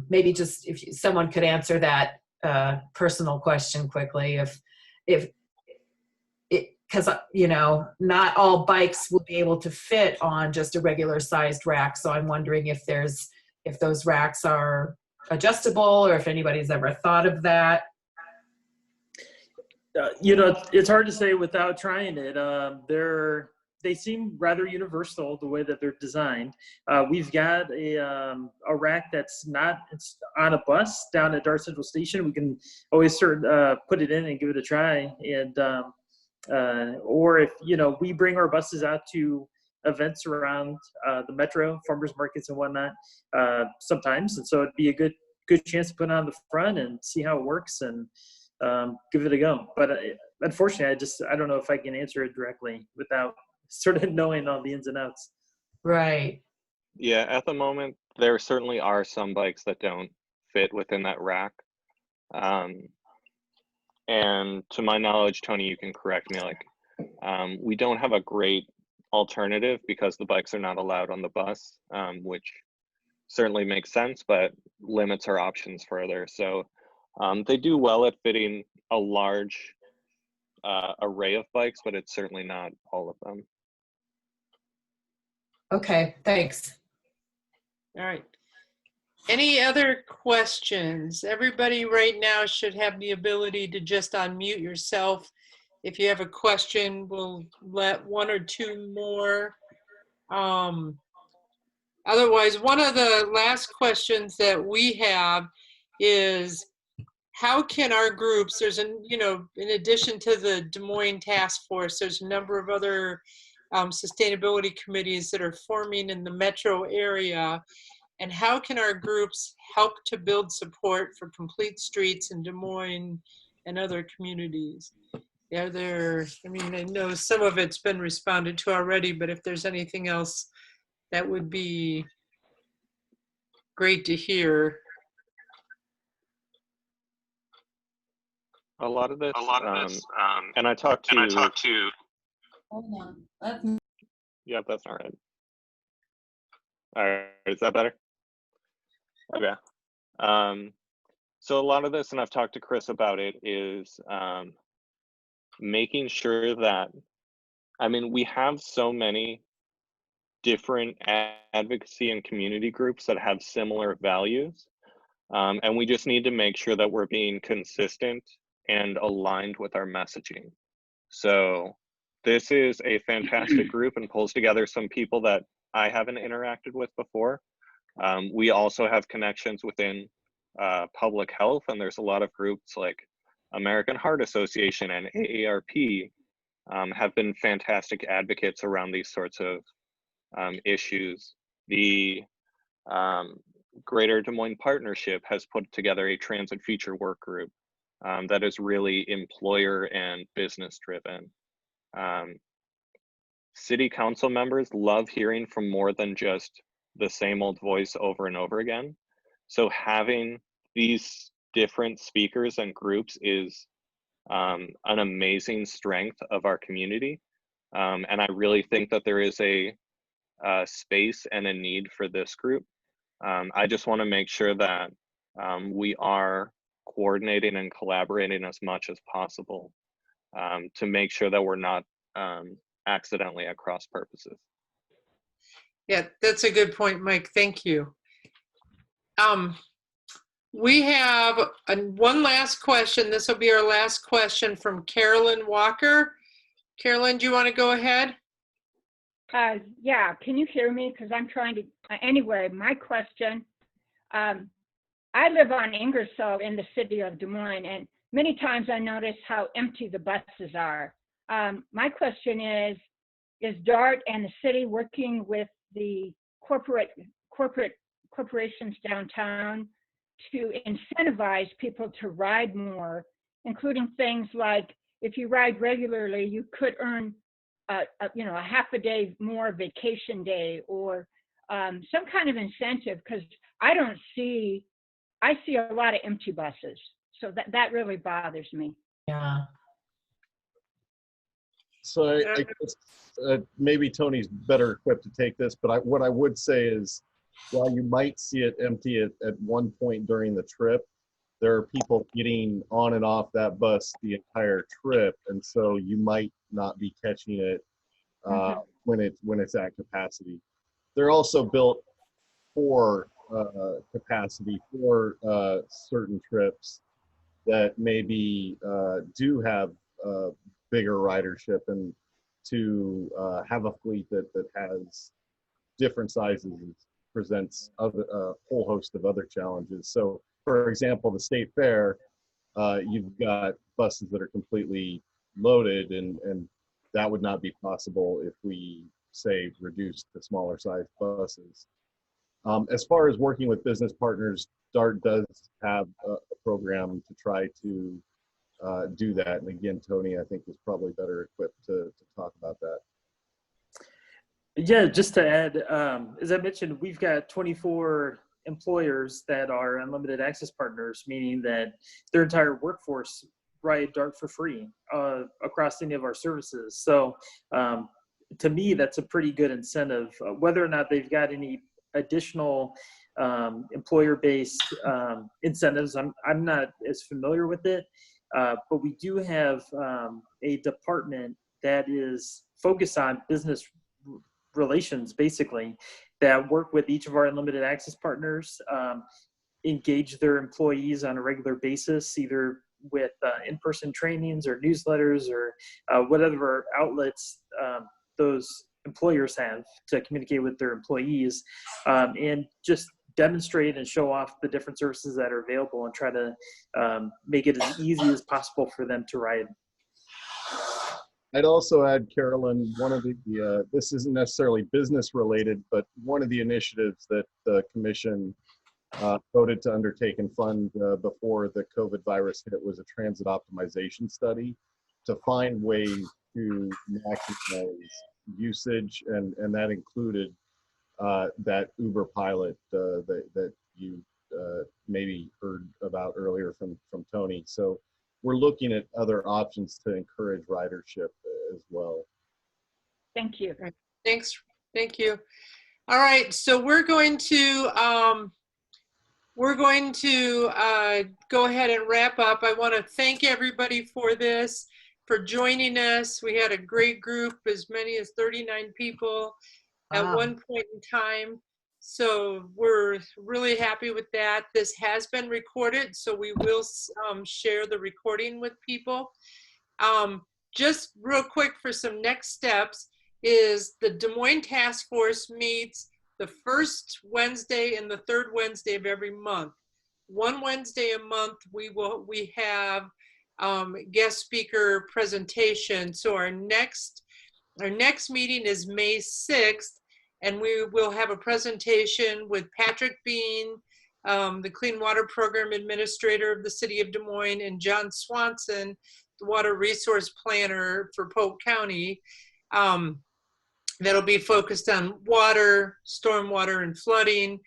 maybe just if someone could answer that personal question quickly, because not all bikes will be able to fit on just a regular sized rack. So I'm wondering if those racks are adjustable, or if anybody's ever thought of that. It's hard to say without trying it. They seem rather universal the way that they're designed. We've got a rack that's it's on a bus down at Dart Central Station. We can always put it in and give it a try. And or if we bring our buses out to events around the metro, farmers markets and whatnot sometimes, and so it'd be a good chance to put it on the front and see how it works and give it a go. But unfortunately, I don't know if I can answer it directly without sort of knowing all the ins and outs. Right. Yeah, at the moment, there certainly are some bikes that don't fit within that rack. And to my knowledge, Tony, you can correct me, we don't have a great alternative because the bikes are not allowed on the bus, which certainly makes sense, but limits our options further. So they do well at fitting a large array of bikes, but it's certainly not all of them. Okay, thanks. All right. Any other questions? Everybody right now should have the ability to just unmute yourself. If you have a question, we'll let one or two more. Otherwise, one of the last questions that we have is, how can our groups, in addition to the Des Moines Task Force, there's a number of other sustainability committees that are forming in the metro area, and how can our groups help to build support for complete streets in Des Moines and other communities? I know some of it's been responded to already, but if there's anything else that would be great to hear. A lot of this, and I talked to. Hold on. That's Yep, that's not right. All right, is that better? Okay. So a lot of this, and I've talked to Chris about it, is making sure that, I mean, we have so many different advocacy and community groups that have similar values. And we just need to make sure that we're being consistent and aligned with our messaging. So this is a fantastic group and pulls together some people that I haven't interacted with before. We also have connections within public health, and there's a lot of groups like American Heart Association and AARP have been fantastic advocates around these sorts of issues. The Greater Des Moines Partnership has put together a transit future work group that is really employer and business driven. City council members love hearing from more than just the same old voice over and over again. So having these different speakers and groups is an amazing strength of our community. And I really think that there is a space and a need for this group. I just want to make sure that we are coordinating and collaborating as much as possible to make sure that we're not accidentally at cross purposes. Yeah, that's a good point, Mike. Thank you. We have one last question. This will be our last question from Carolyn Walker. Carolyn, do you want to go ahead? Yeah, can you hear me? Because I'm trying to, anyway, my question, I live on Ingersoll in the city of Des Moines, and many times I notice how empty the buses are. My question is DART and the city working with the corporations downtown to incentivize people to ride more, including things like if you ride regularly, you could earn a half a day more vacation day, or some kind of incentive, because I see a lot of empty buses. So that really bothers me. Yeah. So I guess maybe Tony's better equipped to take this, but what I would say is, while you might see it empty at one point during the trip, there are people getting on and off that bus the entire trip, and so you might not be catching it when it's at capacity. They're also built for capacity for certain trips that maybe do have bigger ridership, and to have a fleet that has different sizes presents a whole host of other challenges. So, for example, the State Fair, you've got buses that are completely loaded, and that would not be possible if we, say, reduced the smaller size buses. As far as working with business partners, DART does have a program to try to do that. And again, Tony, I think, is probably better equipped to talk about that. Yeah, just to add, as I mentioned, we've got 24 employers that are unlimited access partners, meaning that their entire workforce ride DART for free across any of our services. So to me, that's a pretty good incentive. Whether or not they've got any additional employer-based incentives, I'm not as familiar with it, but we do have a department that is focused on business relations, basically, that work with each of our unlimited access partners, engage their employees on a regular basis, either with in-person trainings or newsletters or whatever outlets those employers have to communicate with their employees, and just demonstrate and show off the different services that are available and try to make it as easy as possible for them to ride. I'd also add, Carolyn, one of the, this isn't necessarily business related, but one of the initiatives that the commission voted to undertake and fund before the COVID virus hit was a transit optimization study to find ways to maximize usage, and that included that Uber pilot that you maybe heard about earlier from Tony. So we're looking at other options to encourage ridership as well. Thank you. Thanks. Thank you. All right, so we're going to go ahead and wrap up. I want to thank everybody for this, for joining us. We had a great group, as many as 39 people at one point in time. So we're really happy with that. This has been recorded, so we will share the recording with people. Just real quick for some next steps is the Des Moines Task Force meets the first Wednesday and the third Wednesday of every month. One Wednesday a month, we have guest speaker presentation. So our next meeting is May 6th, and we will have a presentation with Patrick Bean, the Clean Water Program Administrator of the City of Des Moines, and John Swanson, the Water Resource Planner for Polk County. That'll be focused on water, stormwater, and flooding.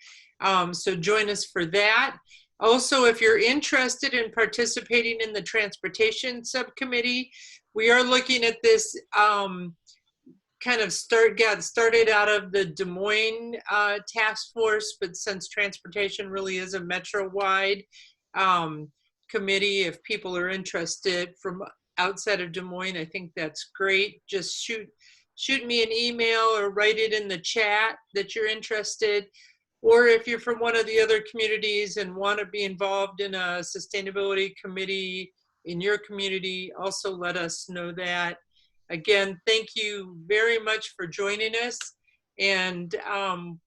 So join us for that. Also, if you're interested in participating in the transportation subcommittee, we are looking at this got started out of the Des Moines task force, but since transportation really is a metro-wide committee, if people are interested from outside of Des Moines, I think that's great. Just shoot me an email or write it in the chat that you're interested. Or if you're from one of the other communities and want to be involved in a sustainability committee in your community, also let us know that. Again, thank you very much for joining us, and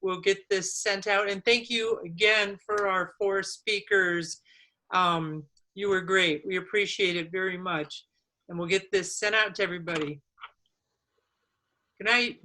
we'll get this sent out. And thank you again for our 4 speakers. You were great. We appreciate it very much. And we'll get this sent out to everybody. Good night.